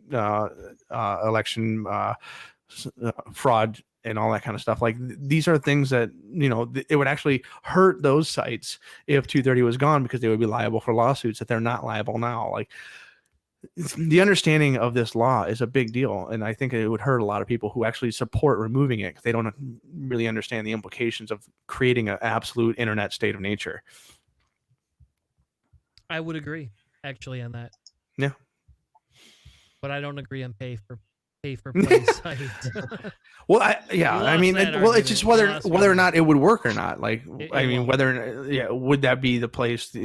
S6: fraud and all that kind of stuff. Like these are things that it would actually hurt those sites if 230 was gone, because they would be liable for lawsuits that they're not liable now. Like the understanding of this law is a big deal, and I think it would hurt a lot of people who actually support removing it because they don't really understand the implications of creating an absolute internet state of nature.
S4: I would agree, actually, on that.
S6: Yeah,
S4: but I don't agree on pay for play sites.
S6: Well, it's just whether or not it would work or not. Like, would that be the place?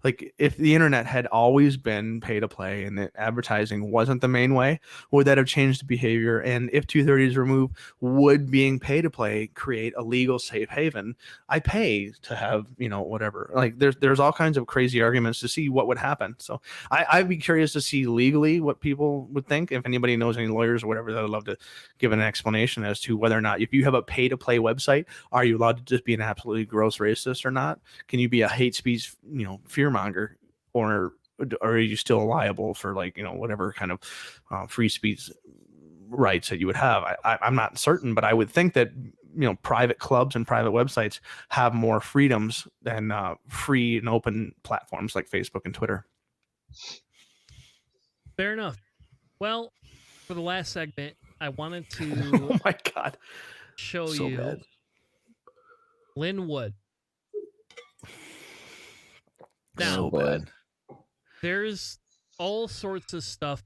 S6: Like, if the internet had always been pay to play and that advertising wasn't the main way, would that have changed the behavior? And if 230 is removed, would being pay to play create a legal safe haven? I pay to have whatever. Like, there's all kinds of crazy arguments to see what would happen. So I'd be curious to see legally what people would think. If anybody knows any lawyers or whatever, that I'd love to give an explanation as to whether or not, if you have a pay to play website, are you allowed to just be an absolutely gross racist or not? Can you be a hate speech, fearmonger, or are you still liable for whatever kind of free speech rights that you would have? I'm not certain, but I would think that private clubs and private websites have more freedoms than free and open platforms like Facebook and Twitter.
S4: Fair enough. Well, for the last segment, I wanted to
S6: oh my God,
S4: show
S6: so
S4: you
S6: bad.
S4: Linwood. Now,
S6: So bad.
S4: There's all sorts of stuff.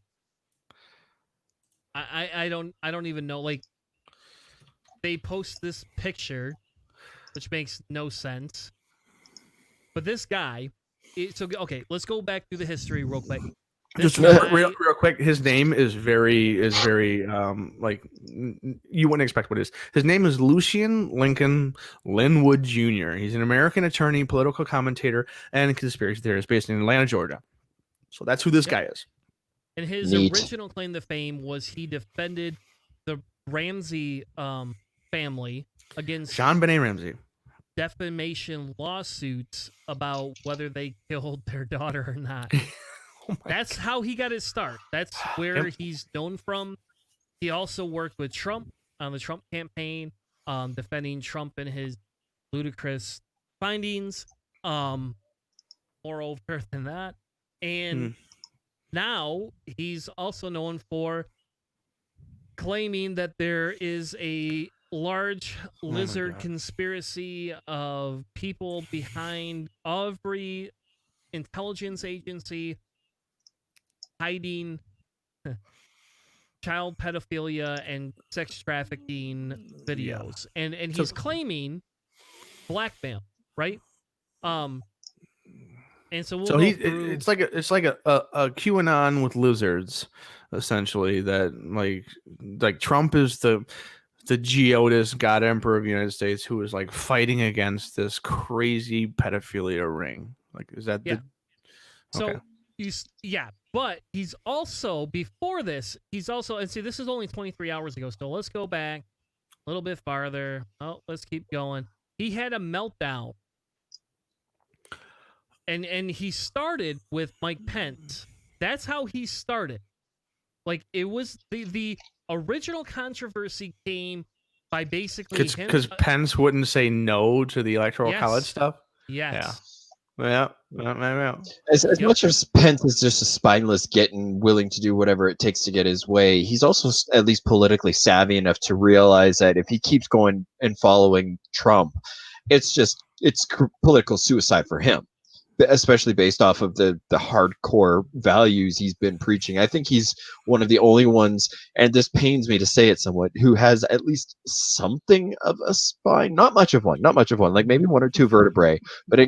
S4: I don't even know. Like, they post this picture, which makes no sense. But this guy, okay, let's go back through the history real quick.
S6: Just real quick, his name is very like you wouldn't expect what it is. His name is Lucian Lincoln Linwood Jr. He's an American attorney, political commentator, and conspiracy theorist based in Atlanta, Georgia. So that's who this guy is.
S4: And his original claim to fame was he defended the Ramsey family against
S6: JonBenet Ramsey
S4: defamation lawsuits about whether they killed their daughter or not. That's how he got his start. That's where he's known from. He also worked with Trump on the Trump campaign, defending Trump and his ludicrous findings. Moreover than that. And now he's also known for claiming that there is a large lizard conspiracy of people behind every intelligence agency hiding child pedophilia and sex trafficking videos. And he's claiming blackmail, right? And so we'll
S6: it's like a QAnon with lizards, essentially. That like Trump is the Geodis God Emperor of the United States who is like fighting against this crazy pedophilia ring. Like, is that
S4: so but he's also, before this, and see, this is only 23 hours ago, so let's go back a little bit farther. Oh, let's keep going. He had a meltdown. And he started with Mike Pence. That's how he started. Like, it was the original controversy came by basically him.
S6: Because Pence wouldn't say no to the Electoral College stuff?
S4: Yes.
S6: Yeah.
S5: As much as Pence is just a spineless git and willing to do whatever it takes to get his way, he's also at least politically savvy enough to realize that if he keeps going and following Trump, it's political suicide for him. especially based off of the hardcore values he's been preaching. I think he's one of the only ones, and this pains me to say it somewhat, who has at least something of a spine. Not much of one, like maybe one or two vertebrae, but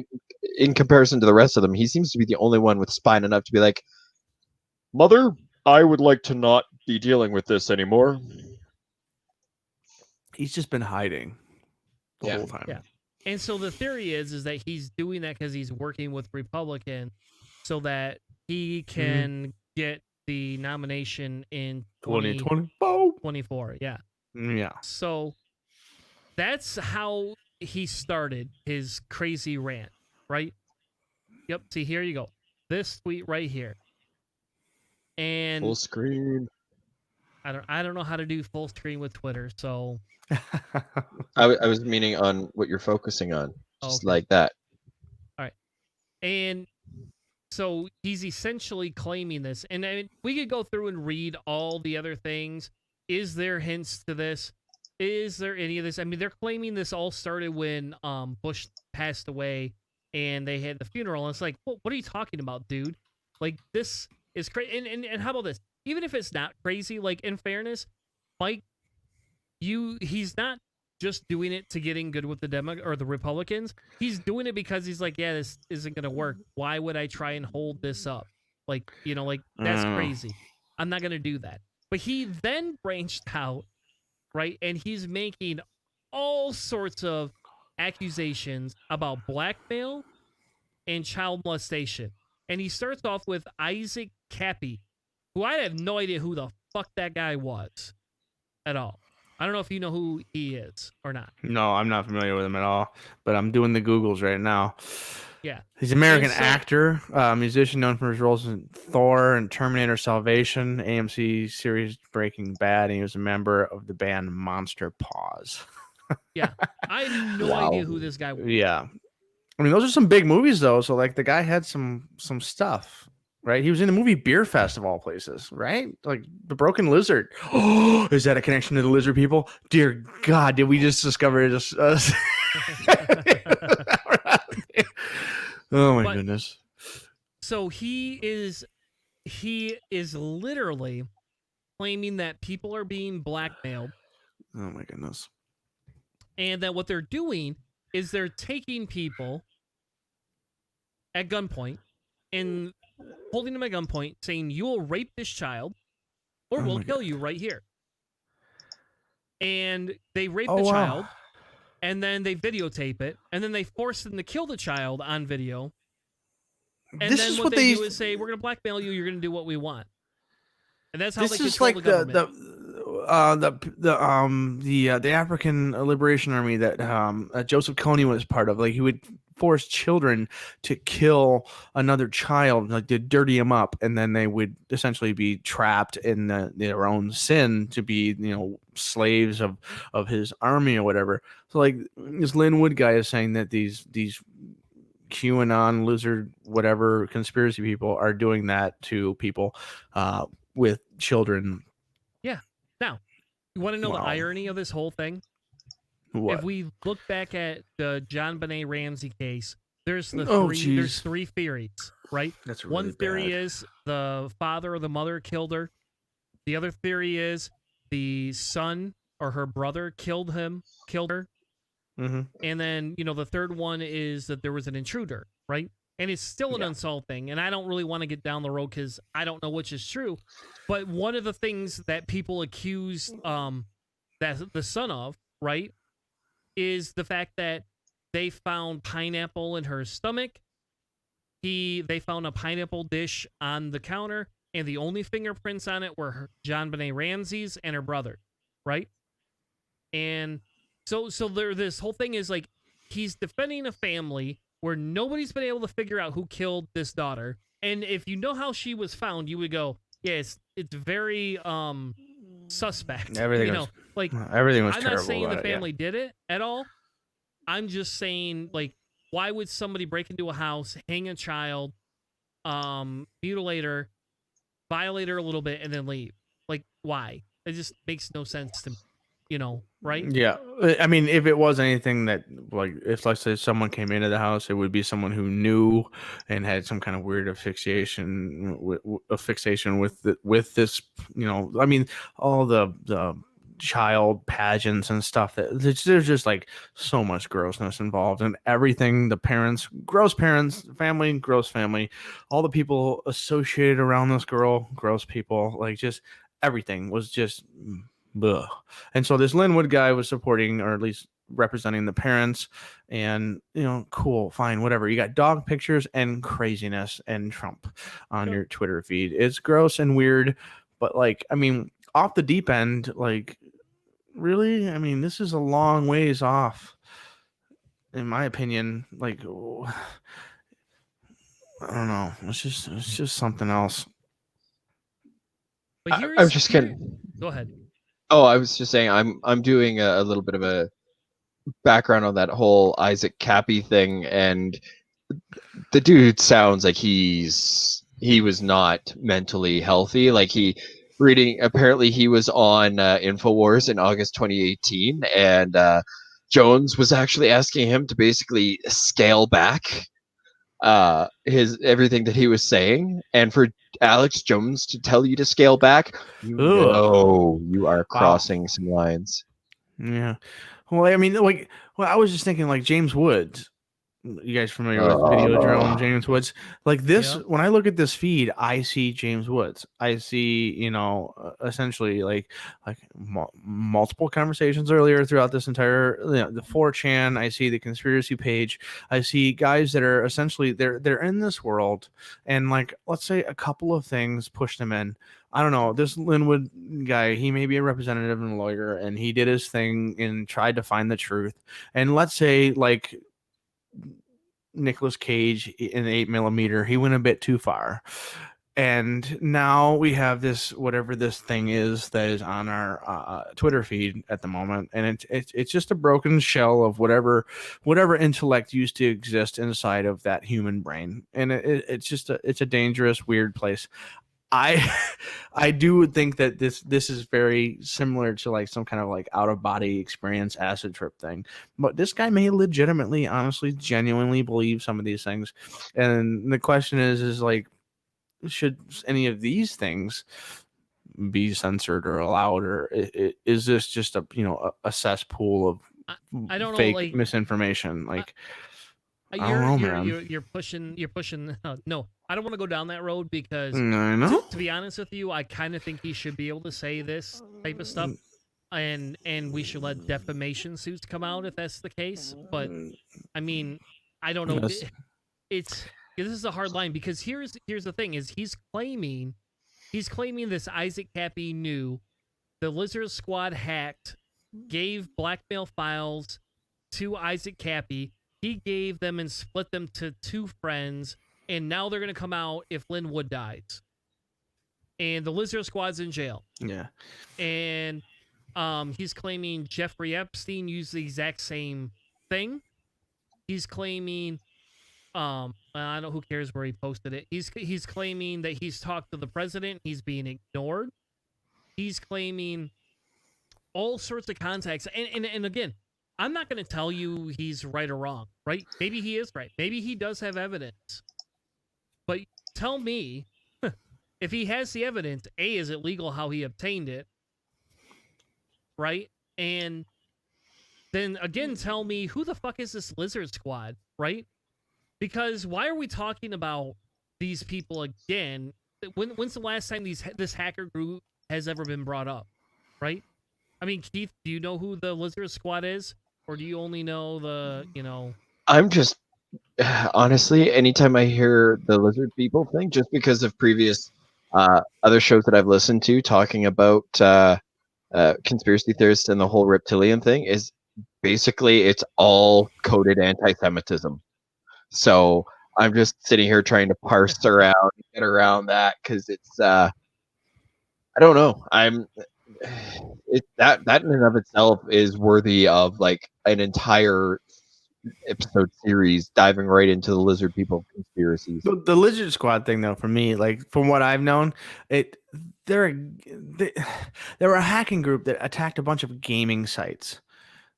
S5: in comparison to the rest of them, he seems to be the only one with spine enough to be like, Mother, I would like to not be dealing with this anymore.
S6: He's just been hiding the whole time.
S4: Yeah. And so the theory is that he's doing that because he's working with Republicans so that he can get the nomination in 2024. Yeah.
S6: Yeah.
S4: So that's how he started his crazy rant, right? Yep. See, here you go. This tweet right here. And
S5: Full screen.
S4: I don't know how to do full screen with Twitter, so
S5: I was meaning on what you're focusing on, just
S4: Okay.
S5: like that.
S4: All right. And so he's essentially claiming this. And we could go through and read all the other things. Is there hints to this? Is there any of this? I mean, they're claiming this all started when Bush passed away and they had the funeral. And it's like, what are you talking about, dude? Like, this is crazy. And how about this? Even if it's not crazy, like, in fairness, Mike, he's not just doing it to getting good with the the Republicans. He's doing it because he's like, yeah, this isn't going to work. Why would I try and hold this up? Like, that's crazy. I'm not going to do that. But he then branched out, right? And he's making all sorts of accusations about blackmail and child molestation. And he starts off with Isaac Cappy, who I have no idea who the fuck that guy was at all. I don't know if you know who he is or not.
S6: No, I'm not familiar with him at all, but I'm doing the Googles right now.
S4: Yeah.
S6: He's an American actor, musician known for his roles in Thor and Terminator Salvation, AMC series Breaking Bad, and he was a member of the band Monster Paws.
S4: Yeah. I have no idea who this guy was.
S6: Yeah. I mean, those are some big movies, though. So, like, the guy had some stuff, right? He was in the movie Beer Fest, of all places, right? Like, The Broken Lizard. Oh, is that a connection to the lizard people? Dear God, did we just discover this? Oh, my goodness.
S4: So he is literally claiming that people are being blackmailed.
S6: Oh, my goodness.
S4: And that what they're doing is they're taking people at gunpoint and holding them at gunpoint, saying, you will rape this child or we'll kill you right here. And they rape the child, and then they videotape it, and then they force them to kill the child on video. And
S6: this
S4: then
S6: is
S4: what they do is say, we're going to blackmail you, you're going to do what we want. And that's how they control the government.
S6: The African Liberation Army that Joseph Kony was part of. Like, he would force children to kill another child, like to dirty him up, and then they would essentially be trapped in their own sin to be, slaves of his army or whatever. So, like, this Linwood guy is saying that these QAnon lizard whatever conspiracy people are doing that to people with children.
S4: Yeah. Now, you want to know the irony of this whole thing?
S6: What?
S4: If we look back at the John Benet Ramsey case, there's three theories, right?
S6: That's really
S4: one theory
S6: bad.
S4: is the father or the mother killed her. The other theory is the son or her brother killed her.
S6: Mm-hmm.
S4: And then, the third one is that there was an intruder, right? And it's still an unsolved thing. And I don't really want to get down the road because I don't know which is true. But one of the things that people accuse that the son of, right, is the fact that they found pineapple in her stomach. They found a pineapple dish on the counter, and the only fingerprints on it were John Benet Ramsey's and her brother, right? And so this whole thing is like he's defending a family where nobody's been able to figure out who killed this daughter. And if you know how she was found, you would go, yes, it's very suspect.
S6: Everything was
S4: I'm
S6: terrible.
S4: not saying the family did it at all. I'm just saying, like, why would somebody break into a house, hang a child, mutilate her, violate her a little bit, and then leave? Like, why? It just makes no sense to me. right?
S6: Yeah, I mean, if it was anything that, like, if let's say someone came into the house, it would be someone who knew and had some kind of weird fixation with this. I mean, all the child pageants and stuff. There's just like so much grossness involved, and everything. The parents, gross parents, family, gross family, all the people associated around this girl, gross people. Like, just everything was just. Ugh. And so this Linwood guy was supporting, or at least representing, the parents, and cool, fine, whatever. You got dog pictures and craziness and Trump on your Twitter feed. It's gross and weird, but like, I mean, off the deep end, like, really, I mean, this is a long ways off, in my opinion. Like, I don't know. It's just something else.
S4: But
S5: I'm just kidding.
S4: Go ahead.
S5: Oh, I was just saying I'm doing a little bit of a background on that whole Isaac Cappy thing, and the dude sounds like he was not mentally healthy. Like, apparently he was on InfoWars in August 2018, and Jones was actually asking him to basically scale back his everything that he was saying, and for Alex Jones to tell you to scale back, you are crossing some lines.
S6: Yeah. Well, I mean, like, I was just thinking, like, James Woods. You guys familiar with Videodrome, James Woods? Like this, when I look at this feed, I see James Woods. I see, essentially like multiple conversations earlier throughout this entire, the 4chan. I see the conspiracy page. I see guys that are essentially they're in this world, and like, let's say a couple of things push them in. I don't know. This Linwood guy, he may be a representative and a lawyer, and he did his thing and tried to find the truth. And let's say, like, Nicolas Cage in 8mm, he went a bit too far, and now we have this, whatever this thing is that is on our Twitter feed at the moment, and it's just a broken shell of whatever intellect used to exist inside of that human brain, and it's just it's a dangerous, weird place. I do think that this is very similar to like some kind of like out of body experience, acid trip thing, but this guy may legitimately, honestly, genuinely believe some of these things, and the question is like, should any of these things be censored or allowed, or is this just a cesspool of
S4: I don't know,
S6: fake
S4: like,
S6: misinformation? Like, I don't know, man.
S4: You're pushing. No, I don't want to go down that road, because
S6: I know.
S4: to be honest with you, I kind of think he should be able to say this type of stuff, and we should let defamation suits come out if that's the case. But I mean, I don't know. This is a hard line, because here's the thing: is he's claiming this Isaac Cappy knew the Lizard Squad hacked, gave blackmail files to Isaac Cappy. He gave them and split them to two friends, and now they're going to come out if Linwood dies. And the Lizard Squad's in jail.
S6: Yeah.
S4: And he's claiming Jeffrey Epstein used the exact same thing. He's claiming, I don't know, who cares where he posted it. He's claiming that he's talked to the president. He's being ignored. He's claiming all sorts of contacts. And again, I'm not going to tell you he's right or wrong, right? Maybe he is right. Maybe he does have evidence. But tell me, if he has the evidence, A, is it legal how he obtained it? Right? And then again, tell me, who the fuck is this Lizard Squad, right? Because why are we talking about these people again? When's the last time this hacker group has ever been brought up, right? I mean, Keith, do you know who the Lizard Squad is? Or do you only know
S5: I'm just, honestly, anytime I hear the lizard people thing, just because of previous other shows that I've listened to talking about conspiracy theorists and the whole reptilian thing, is basically it's all coded anti-Semitism. So I'm just sitting here trying to parse around, get around that, because it's, I don't know. That in and of itself is worthy of like an entire episode series diving right into the lizard people conspiracies.
S6: The Lizard Squad thing, though, for me, like, from what I've known, it they were a hacking group that attacked a bunch of gaming sites.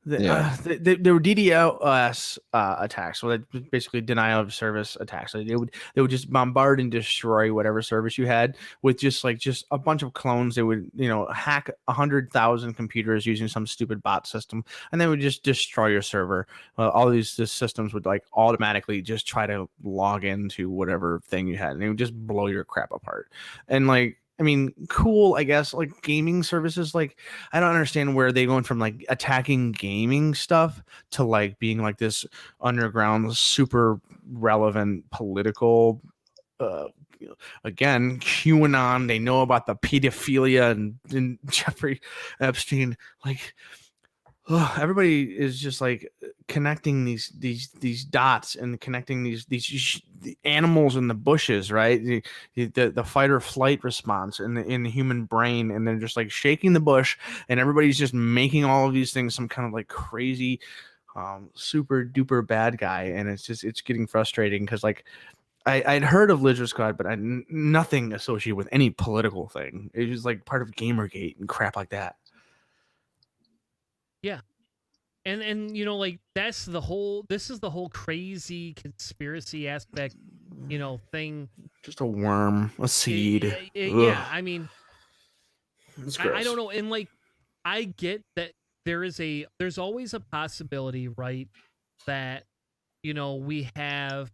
S6: They were DDoS attacks, so that basically denial of service attacks. So they would just bombard and destroy whatever service you had with just a bunch of clones. They would hack 100,000 computers using some stupid bot system, and they would just destroy your server. All these systems would automatically just try to log into whatever thing you had, and it would just blow your crap apart. And I mean, cool, I guess, gaming services. I don't understand where they going from attacking gaming stuff to being this underground, super relevant political, again, QAnon. They know about the pedophilia and Jeffrey Epstein. Everybody is just connecting these dots and connecting these animals in the bushes, right? The fight or flight response in the human brain, and they're just shaking the bush, and everybody's just making all of these things some kind of crazy, super duper bad guy, and it's getting frustrating because I'd heard of Lizard Squad, but nothing associated with any political thing. It was part of Gamergate and crap like that.
S4: Yeah. And this is the whole crazy conspiracy aspect, thing.
S6: Just a worm, a seed.
S4: Yeah, I mean,
S6: I
S4: don't know. And I get that there's always a possibility, right? That, we have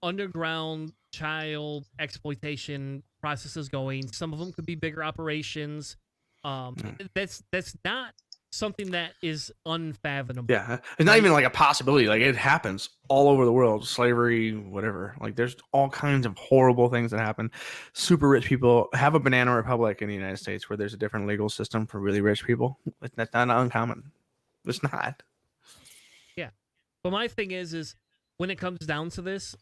S4: underground child exploitation processes going. Some of them could be bigger operations. That's not something that is unfathomable.
S6: Yeah, it's not even a possibility. It happens all over the world. Slavery, whatever. There's all kinds of horrible things that happen. Super rich people have a banana republic in the United States where there's a different legal system for really rich people. That's not uncommon. It's not.
S4: Yeah, but my thing is when it comes down to this,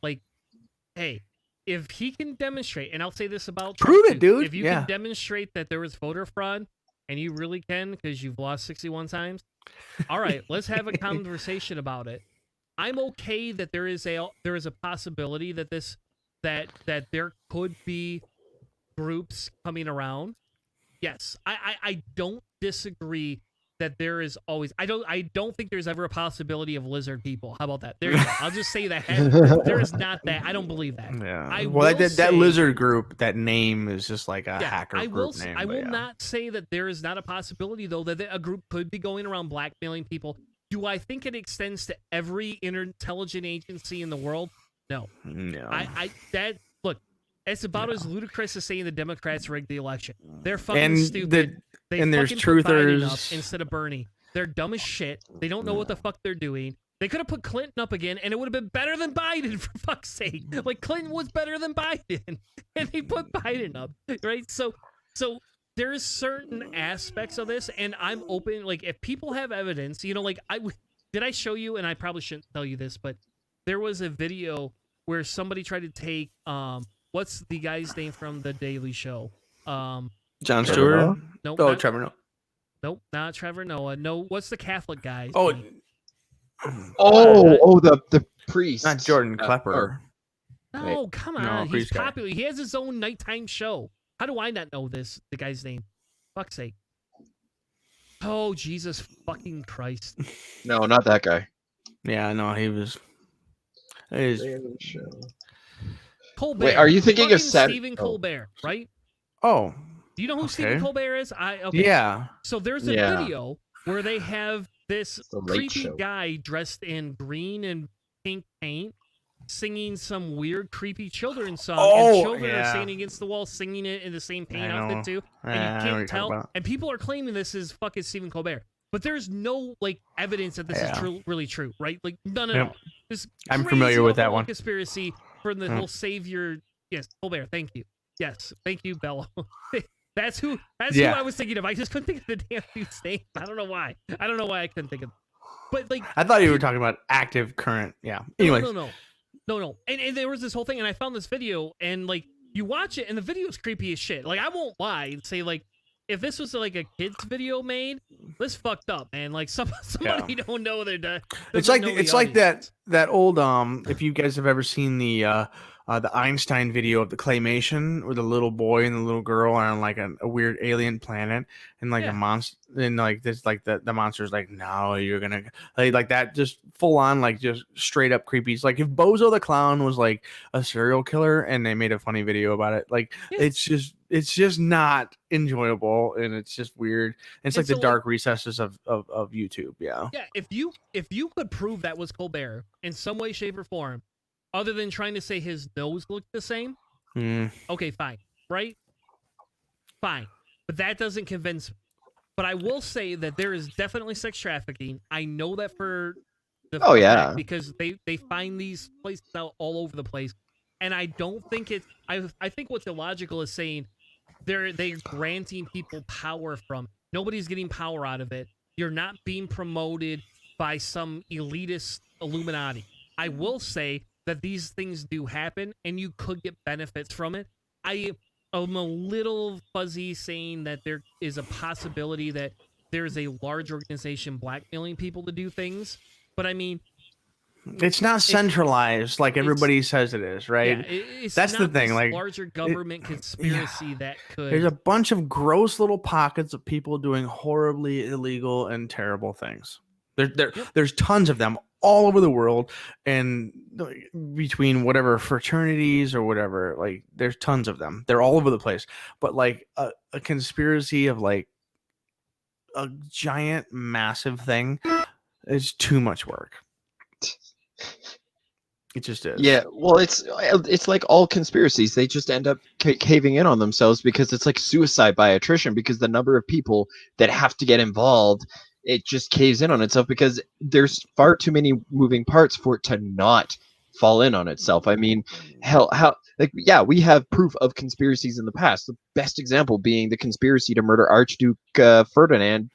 S4: hey, if he can demonstrate, and I'll say this about
S6: Trump,
S4: Trump,
S6: it, dude.
S4: If you can demonstrate that there was voter fraud, and you really can because you've lost 61 times, all right, let's have a conversation about it. I'm okay that there is a possibility that that there could be groups coming around. Yes, I don't disagree that there is always. I don't think there's ever a possibility of lizard people. How about that? There you go. I'll just say that there is not that. I don't believe that.
S6: Yeah. Well, that lizard group, that name is just a hacker group name.
S4: I will not say that there is not a possibility though that a group could be going around blackmailing people. Do I think it extends to every intelligent agency in the world? No.
S6: No.
S4: Look. It's about as ludicrous as saying the Democrats rigged the election. They're fucking stupid.
S6: And there's truthers
S4: instead of Bernie. They're dumb as shit. They don't know what the fuck they're doing. They could have put Clinton up again, and it would have been better than Biden, for fuck's sake. Clinton was better than Biden, and they put Biden up, right? So there's certain aspects of this, and I'm open. If people have evidence, did I show you? And I probably shouldn't tell you this, but there was a video where somebody tried to take what's the guy's name from The Daily Show?
S6: Jon Stewart?
S4: Nope.
S6: Trevor Noah.
S4: Nope, not Trevor Noah. No, what's the Catholic guy?
S5: The priest.
S6: Not Jordan Klepper.
S4: No, come on.
S6: No,
S4: he's popular. He has his own nighttime show. How do I not know this? The guy's name. Fuck's sake. Oh, Jesus fucking Christ.
S5: No, not that guy.
S6: Yeah, no, he was.
S4: Colbert.
S5: Wait, are you thinking of
S4: Stephen Colbert, right?
S6: Oh.
S4: Do you know who Stephen Colbert is? Okay.
S6: Yeah.
S4: So there's a video where they have this creepy guy dressed in green and pink paint singing some weird, creepy children's song. And children are standing against the wall singing it in the same paint outfit, too. And you can't tell. And people are claiming this is fucking Stephen Colbert. But there's no evidence that this is really true, right? None at all.
S6: I'm familiar with that one.
S4: Conspiracy for the whole savior. Yes, Colbert. Thank you. Yes, thank you, Bella. That's who I was thinking of. I just couldn't think of the damn dude's name. I don't know why. I couldn't think of. But
S6: I thought you were talking about active current. Yeah. Anyway.
S4: No. And there was this whole thing, and I found this video, and you watch it, and the video is creepy as shit. I won't lie and say if this was a kid's video made, this fucked up, man. Somebody don't know they're done.
S6: It's like that old if you guys have ever seen the the Einstein video of the claymation where the little boy and the little girl are on like a weird alien planet, and like a monster, and like this, like the monster's like, no, you're gonna like that, just full on, like just straight up creepy. It's like if Bozo the Clown was like a serial killer and they made a funny video about it, like it's just not enjoyable, and it's just weird. It's like the dark recesses of YouTube. Yeah.
S4: If you could prove that was Colbert in some way, shape, or form, other than trying to say his nose looked the same, okay, fine, right? Fine. But that doesn't convince me. But I will say that there is definitely sex trafficking. I know that for the fact, because they find these places out all over the place. And I don't think it's... I think what's illogical is saying they're granting people power from it. Nobody's getting power out of it. You're not being promoted by some elitist Illuminati. I will say that these things do happen, and you could get benefits from it. I am a little fuzzy saying that there is a possibility that there's a large organization blackmailing people to do things. But I mean...
S6: It's not centralized like everybody says it is, right?
S4: Yeah,
S6: that's the thing. Like
S4: larger government conspiracy that could.
S6: There's a bunch of gross little pockets of people doing horribly illegal and terrible things. There's tons of them all over the world, and between whatever fraternities or whatever, like there's tons of them. They're all over the place. But like a conspiracy of like a giant, massive thing is too much work. It just is.
S5: Yeah, well, it's like all conspiracies. They just end up caving in on themselves because it's like suicide by attrition, because the number of people that have to get involved, it just caves in on itself because there's far too many moving parts for it to not fall in on itself. I mean, hell, we have proof of conspiracies in the past. The best example being the conspiracy to murder Archduke Ferdinand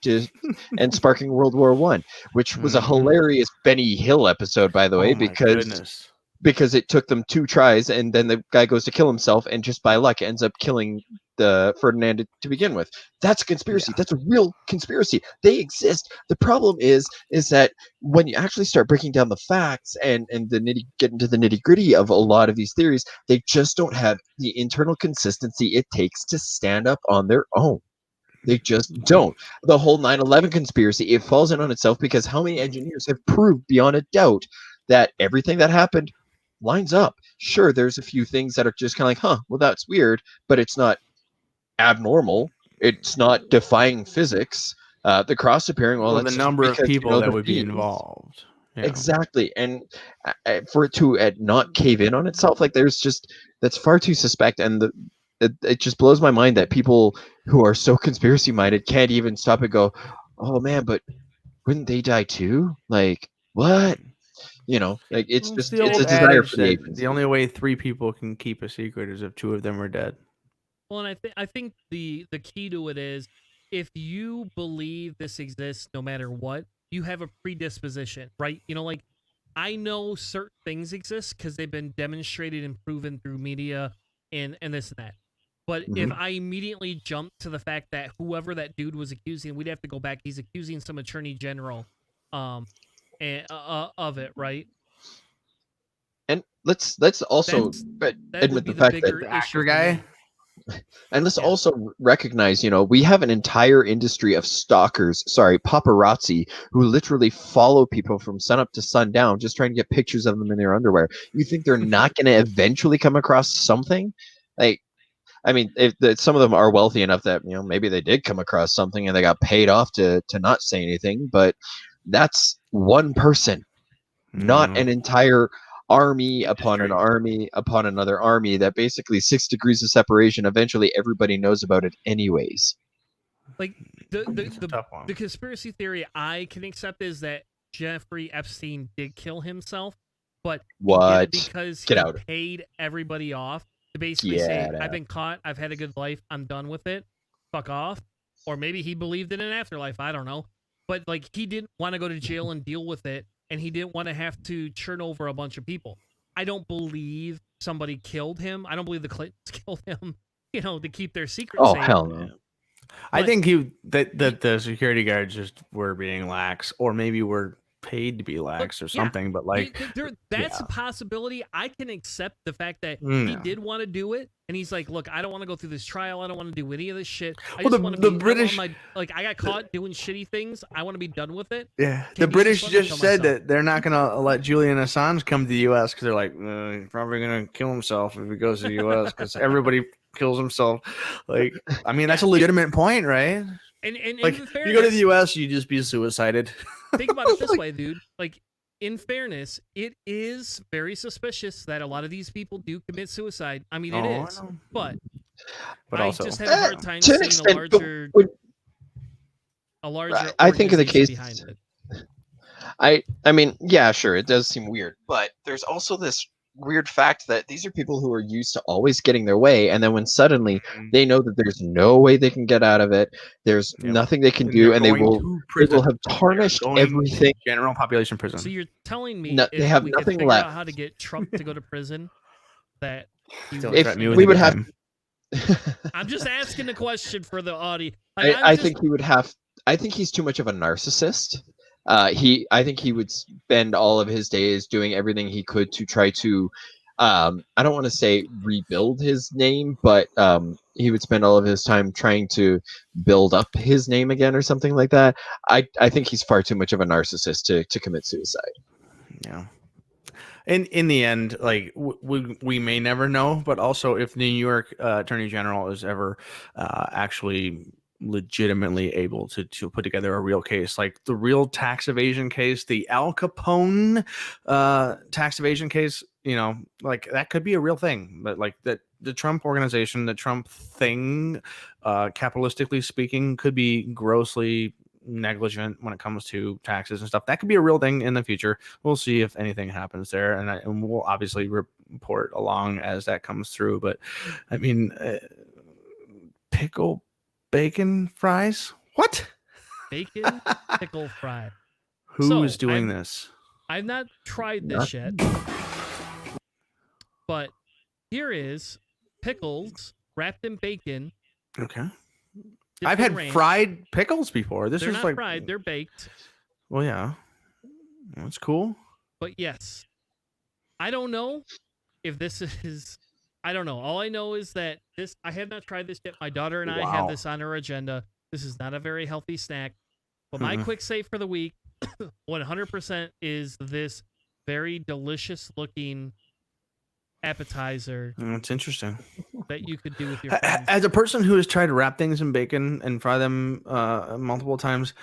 S5: and sparking World War I, which was a hilarious Benny Hill episode, by the way, because it took them 2 tries, and then the guy goes to kill himself, and just by luck ends up killing the Ferdinand to begin with. That's a conspiracy. That's a real conspiracy. They exist. The problem is that when you actually start breaking down the facts and get into the nitty gritty of a lot of these theories, they just don't have the internal consistency it takes to stand up on their own. They just don't. The whole 9/11 conspiracy, it falls in on itself because how many engineers have proved beyond a doubt that everything that happened lines up? Sure, there's a few things that are just kind of like, well, that's weird, but it's not abnormal. It's not defying physics. The cross appearing, well,
S6: the number of people that would be involved.
S5: Yeah. Exactly. And for it to not cave in on itself, like that's far too suspect. And it just blows my mind that people who are so conspiracy minded can't even stop and go, oh man, but wouldn't they die too? Like, what? Like it's a desire for the agency.
S6: The only way 3 people can keep a secret is if 2 of them are dead.
S4: Well, and I think the key to it is, if you believe this exists no matter what, you have a predisposition, right? Like I know certain things exist because they've been demonstrated and proven through media and this and that. But if I immediately jump to the fact that whoever that dude was accusing, we'd have to go back. He's accusing some attorney general of it, right?
S5: And let's also admit the fact that
S6: the actor guy.
S5: And let's also recognize, we have an entire industry of stalkers, paparazzi, who literally follow people from sunup to sundown, just trying to get pictures of them in their underwear. You think they're not going to eventually come across something? Like, I mean, some of them are wealthy enough that, maybe they did come across something and they got paid off to not say anything, but that's one person, not an entire army upon an army upon another army that basically 6 degrees of separation. Eventually everybody knows about it anyways.
S4: Like the conspiracy theory I can accept is that Jeffrey Epstein did kill himself, but
S5: what?
S4: Because he paid everybody off to basically say, I've been caught, I've had a good life, I'm done with it, fuck off. Or maybe he believed in an afterlife, I don't know. But like he didn't want to go to jail and deal with it, and he didn't want to have to churn over a bunch of people. I don't believe somebody killed him. I don't believe the Clintons killed him, to keep their secret safe.
S5: Oh, hell no.
S6: I think that the security guards just were being lax, or maybe were paid to be lax or
S4: yeah,
S6: something, but like
S4: that's a possibility. I can accept the fact that he did want to do it, and he's like, "Look, I don't want to go through this trial. I don't want to do any of this shit. I
S6: Well,
S4: just want to be
S6: British,
S4: I got caught doing shitty things. I want to be done with it."
S6: Yeah,
S4: Can
S6: the British
S4: let me
S6: just
S4: kill
S6: said
S4: myself?
S6: that they're not gonna let Julian Assange come to the U.S. because they're like, he's probably gonna kill himself if he goes to the U.S. because everybody kills himself. Like, I mean, that's a legitimate point, right?
S4: And
S6: Like,
S4: in
S6: you go to
S4: fairness,
S6: the U.S., you just be suicided.
S4: think about it this way, dude. Like, in fairness, it is very suspicious that a lot of these people do commit suicide. I mean, it is, but I
S6: also,
S4: just have a hard time
S5: to an
S4: seeing
S5: extent,
S4: a larger
S5: I think in the
S4: organization
S5: case
S4: behind it.
S5: I mean, yeah, sure, it does seem weird, but there's also this weird fact that these are people who are used to always getting their way, and then when suddenly they know that there's no way they can get out of it, there's nothing they can do, and they will have tarnished everything.
S6: General population prison.
S4: So you're telling me
S5: No,
S4: if
S5: they have
S4: we could
S5: nothing
S4: figure
S5: left.
S4: out how to get Trump to go to prison, that he
S6: Don't
S4: would
S6: threaten me with
S5: we
S6: a
S5: would
S6: good
S5: have
S6: time.
S4: I'm just asking a question for the audience.
S5: I think he would have. I think he's too much of a narcissist. I think he would spend all of his days doing everything he could to try to. I don't want to say rebuild his name, but he would spend all of his time trying to build up his name again or something like that. I think he's far too much of a narcissist to commit suicide.
S6: Yeah. And in the end, like we may never know, but also if the New York Attorney General is ever actually legitimately able to put together a real case, like the real tax evasion case, the Al Capone tax evasion case, you know, like that could be a real thing. But like that, the Trump organization, the Trump thing, capitalistically speaking, could be grossly negligent when it comes to taxes and stuff. That could be a real thing in the future. We'll see if anything happens there, and we'll obviously report along as that comes through. But I mean, pickle bacon fries? What?
S4: Bacon pickle fry.
S6: Who is doing this?
S4: I've not tried this yet, but here is pickles wrapped in bacon.
S6: Okay. I've had fried pickles before. They're
S4: not
S6: like
S4: fried; they're baked.
S6: Well, yeah, that's cool.
S4: But yes, I don't know if this is. I don't know. All I know is that this. I have not tried this yet. My daughter and I have this on our agenda. This is not a very healthy snack, but my quick save for the week, 100% is this very delicious looking appetizer.
S6: It's interesting
S4: that you could do with your friends.
S6: As a person who has tried to wrap things in bacon and fry them multiple times,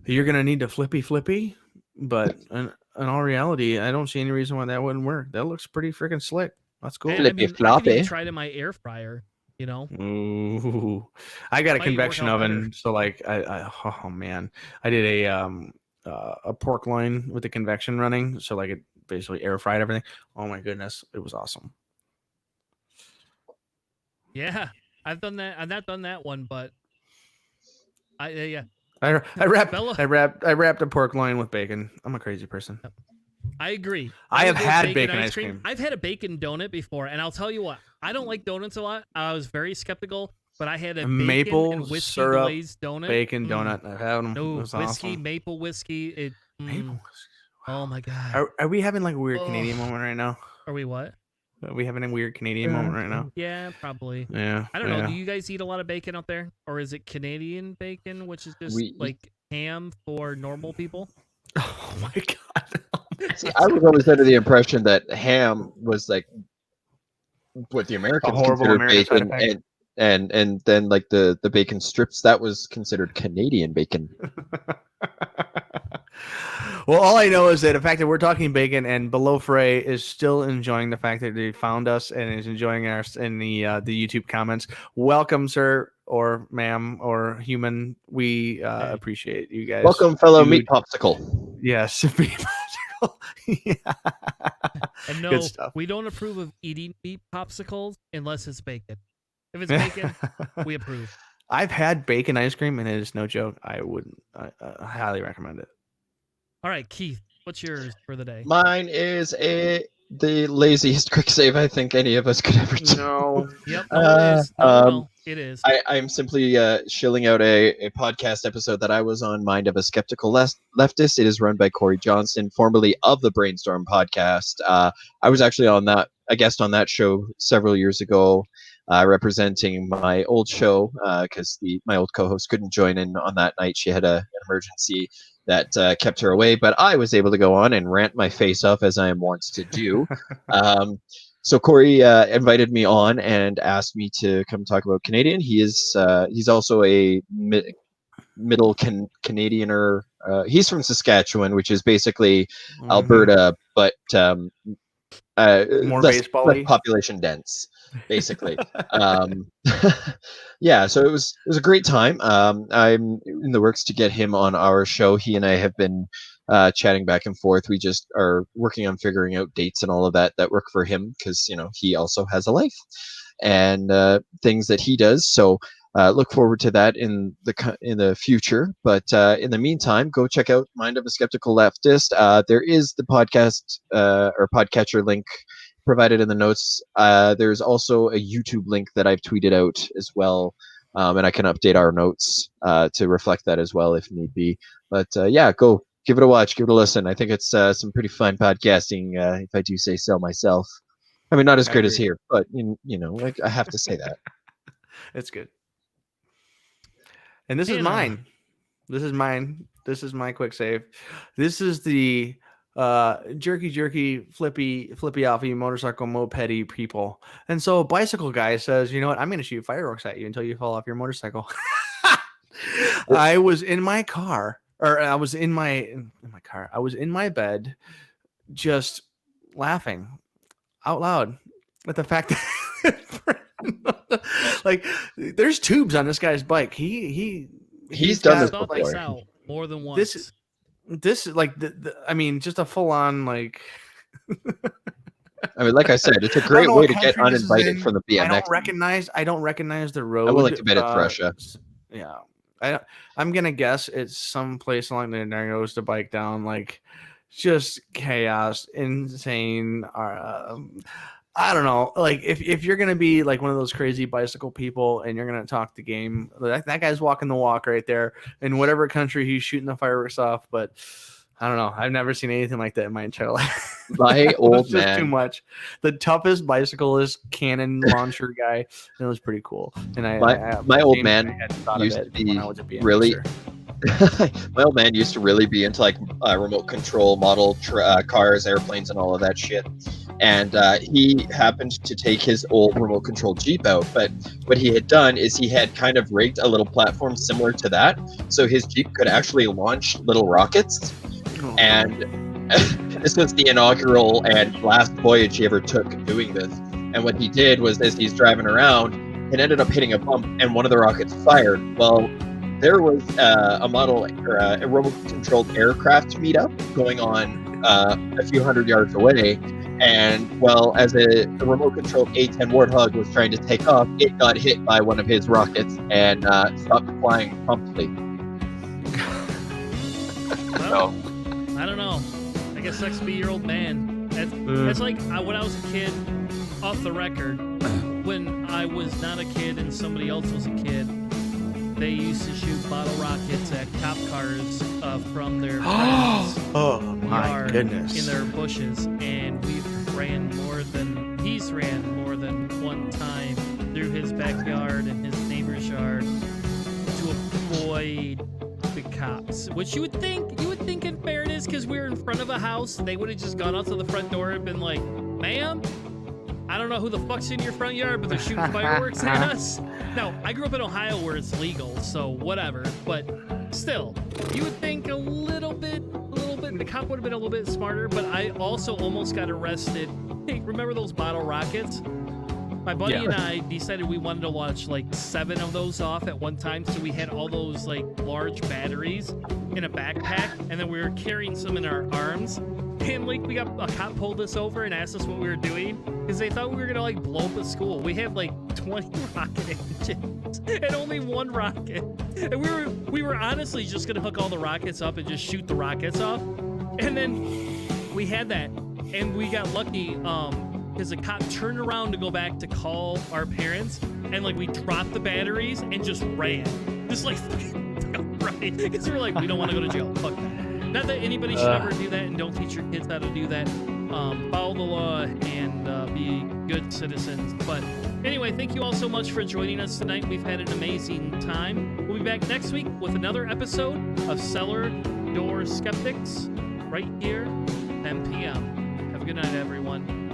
S6: you're gonna need to flippy. But in all reality, I don't see any reason why that wouldn't work. That looks pretty freaking slick. That's cool.
S4: I mean, I could even try it in my air fryer. You know.
S6: Ooh, I got a convection oven, better. So like, oh man, I did a pork loin with the convection running, so like it basically air fried everything. Oh my goodness, it was awesome.
S4: Yeah, I've done that. I've not done that one, but I
S6: wrapped a pork loin with bacon. I'm a crazy person.
S4: I agree.
S6: I have had bacon ice cream.
S4: I've had a bacon donut before, and I'll tell you what, I don't like donuts a lot. I was very skeptical, but I had a
S6: maple
S4: and whiskey
S6: syrup
S4: glazed donut.
S6: Bacon donut. I've had them.
S4: No, whiskey,
S6: awesome.
S4: maple whiskey.
S6: Maple whiskey.
S4: Oh my god.
S6: Are we having like a weird Canadian moment right now?
S4: Are we what?
S6: Are we having a weird Canadian moment right now?
S4: Yeah, probably.
S6: Yeah.
S4: I don't know. Do you guys eat a lot of bacon out there? Or is it Canadian bacon, which is just like ham for normal people?
S6: Oh my god.
S5: See, I was always under the impression that ham was like what the Americans considered bacon, and then like the bacon strips, that was considered Canadian bacon.
S6: Well, all I know is that the fact that we're talking bacon and Below Fray is still enjoying the fact that they found us and is enjoying us in the YouTube comments. Welcome, sir or ma'am or human. We appreciate you guys.
S5: Welcome, fellow meat popsicle.
S6: Yes, meat popsicle. Yeah.
S4: And no, we don't approve of eating meat popsicles unless it's bacon. If it's bacon, we approve.
S6: I've had bacon ice cream, and it is no joke. I highly recommend it.
S4: All right, Keith, what's yours for the day?
S5: Mine is a the laziest quick save I think any of us could ever do.
S6: No.
S4: Yep. No, it is. No, it is.
S5: I'm simply shilling out a podcast episode that I was on, Mind of a Skeptical Leftist. It is run by Corey Johnson, formerly of the Brainstorm podcast. I was actually a guest on that show several years ago, representing my old show because my old co-host couldn't join in on that night. She had an emergency that kept her away, but I was able to go on and rant my face off as I am wont to do. So Corey invited me on and asked me to come talk about Canadian. He's also a middle Canadianer. He's from Saskatchewan, which is basically Alberta, but
S6: More baseball-y?
S5: less population dense, basically. Yeah, so it was a great time. I'm in the works to get him on our show. He and I have been chatting back and forth. We just are working on figuring out dates and all of that work for him because he also has a life and things that he does. So look forward to that in the future. But in the meantime, go check out Mind of a Skeptical Leftist. There is the podcast or podcatcher link provided in the notes. There's also a YouTube link that I've tweeted out as well. And I can update our notes to reflect that as well if need be. But yeah, go give it a watch, give it a listen. I think it's some pretty fun podcasting, if I do say so myself. I mean, not as great as here, but I have to say that.
S6: It's good. And this is mine. This is mine. This is my quick save. This is the jerky flippy off you motorcycle mopedy people. And so a bicycle guy says, you know what, I'm gonna shoot fireworks at you until you fall off your motorcycle. I was in my car, or I was in my car. I was in my bed just laughing out loud at the fact that like there's tubes on this guy's bike. He's
S5: done this
S4: before.
S5: before.
S4: More than once.
S6: This is like I mean, just a full on like.
S5: I mean, like I said, it's a great way to get uninvited from the BMX.
S6: I don't recognize the road.
S5: I would like to bet it's Russia.
S6: Yeah, I'm gonna guess it's some place along there. There goes the bike down, like just chaos, insane. I don't know. Like if you're gonna be like one of those crazy bicycle people and you're gonna talk the game, that guy's walking the walk right there in whatever country he's shooting the fireworks off. But I don't know. I've never seen anything like that in my entire life.
S5: My old man,
S6: just too much. The toughest bicycist cannon launcher guy. And it was pretty cool. And
S5: my old man used to be really. My old man used to really be into like remote control model cars, airplanes, and all of that shit. And he happened to take his old remote control Jeep out. But what he had done is he had kind of rigged a little platform similar to that, so his Jeep could actually launch little rockets. Oh. And this was the inaugural and last voyage he ever took doing this. And what he did was, as he's driving around, it ended up hitting a bump, and one of the rockets fired. Well, there was a model, or a remote-controlled aircraft meetup going on a few hundred yards away. And, well, as a remote-controlled A-10 Warthog was trying to take off, it got hit by one of his rockets and stopped flying promptly.
S4: Well, I don't know. I guess that could be your old man. It's like when I was a kid, off the record, when I was not a kid and somebody else was a kid, they used to shoot bottle rockets at cop cars from their friends' yard in their bushes, and he's ran more than one time through his backyard and his neighbor's yard to avoid the cops. Which you would think in fairness, because we were in front of a house, they would have just gone out to the front door and been like, "Ma'am, I don't know who the fuck's in your front yard, but they're shooting fireworks at us." Now, I grew up in Ohio where it's legal, so whatever. But still, you would think a little bit. The cop would have been a little bit smarter. But I also almost got arrested. Hey, remember those bottle rockets? My buddy and I decided we wanted to launch like 7 of those off at one time, so we had all those like large batteries in a backpack, and then we were carrying some in our arms. And like a cop pulled us over and asked us what we were doing because they thought we were gonna like blow up a school. We have like 20 rocket engines and only one rocket, and we were honestly just gonna hook all the rockets up and just shoot the rockets off. And then we had that and we got lucky because the cop turned around to go back to call our parents, and like we dropped the batteries and just ran, just like right, because we were like, we don't want to go to jail. Fuck that. Not that anybody should ever do that, and don't teach your kids how to do that. Follow the law and be good citizens. But anyway, thank you all so much for joining us tonight. We've had an amazing time. We'll be back next week with another episode of Cellar Door Skeptics right here, 10 p.m. Have a good night, everyone.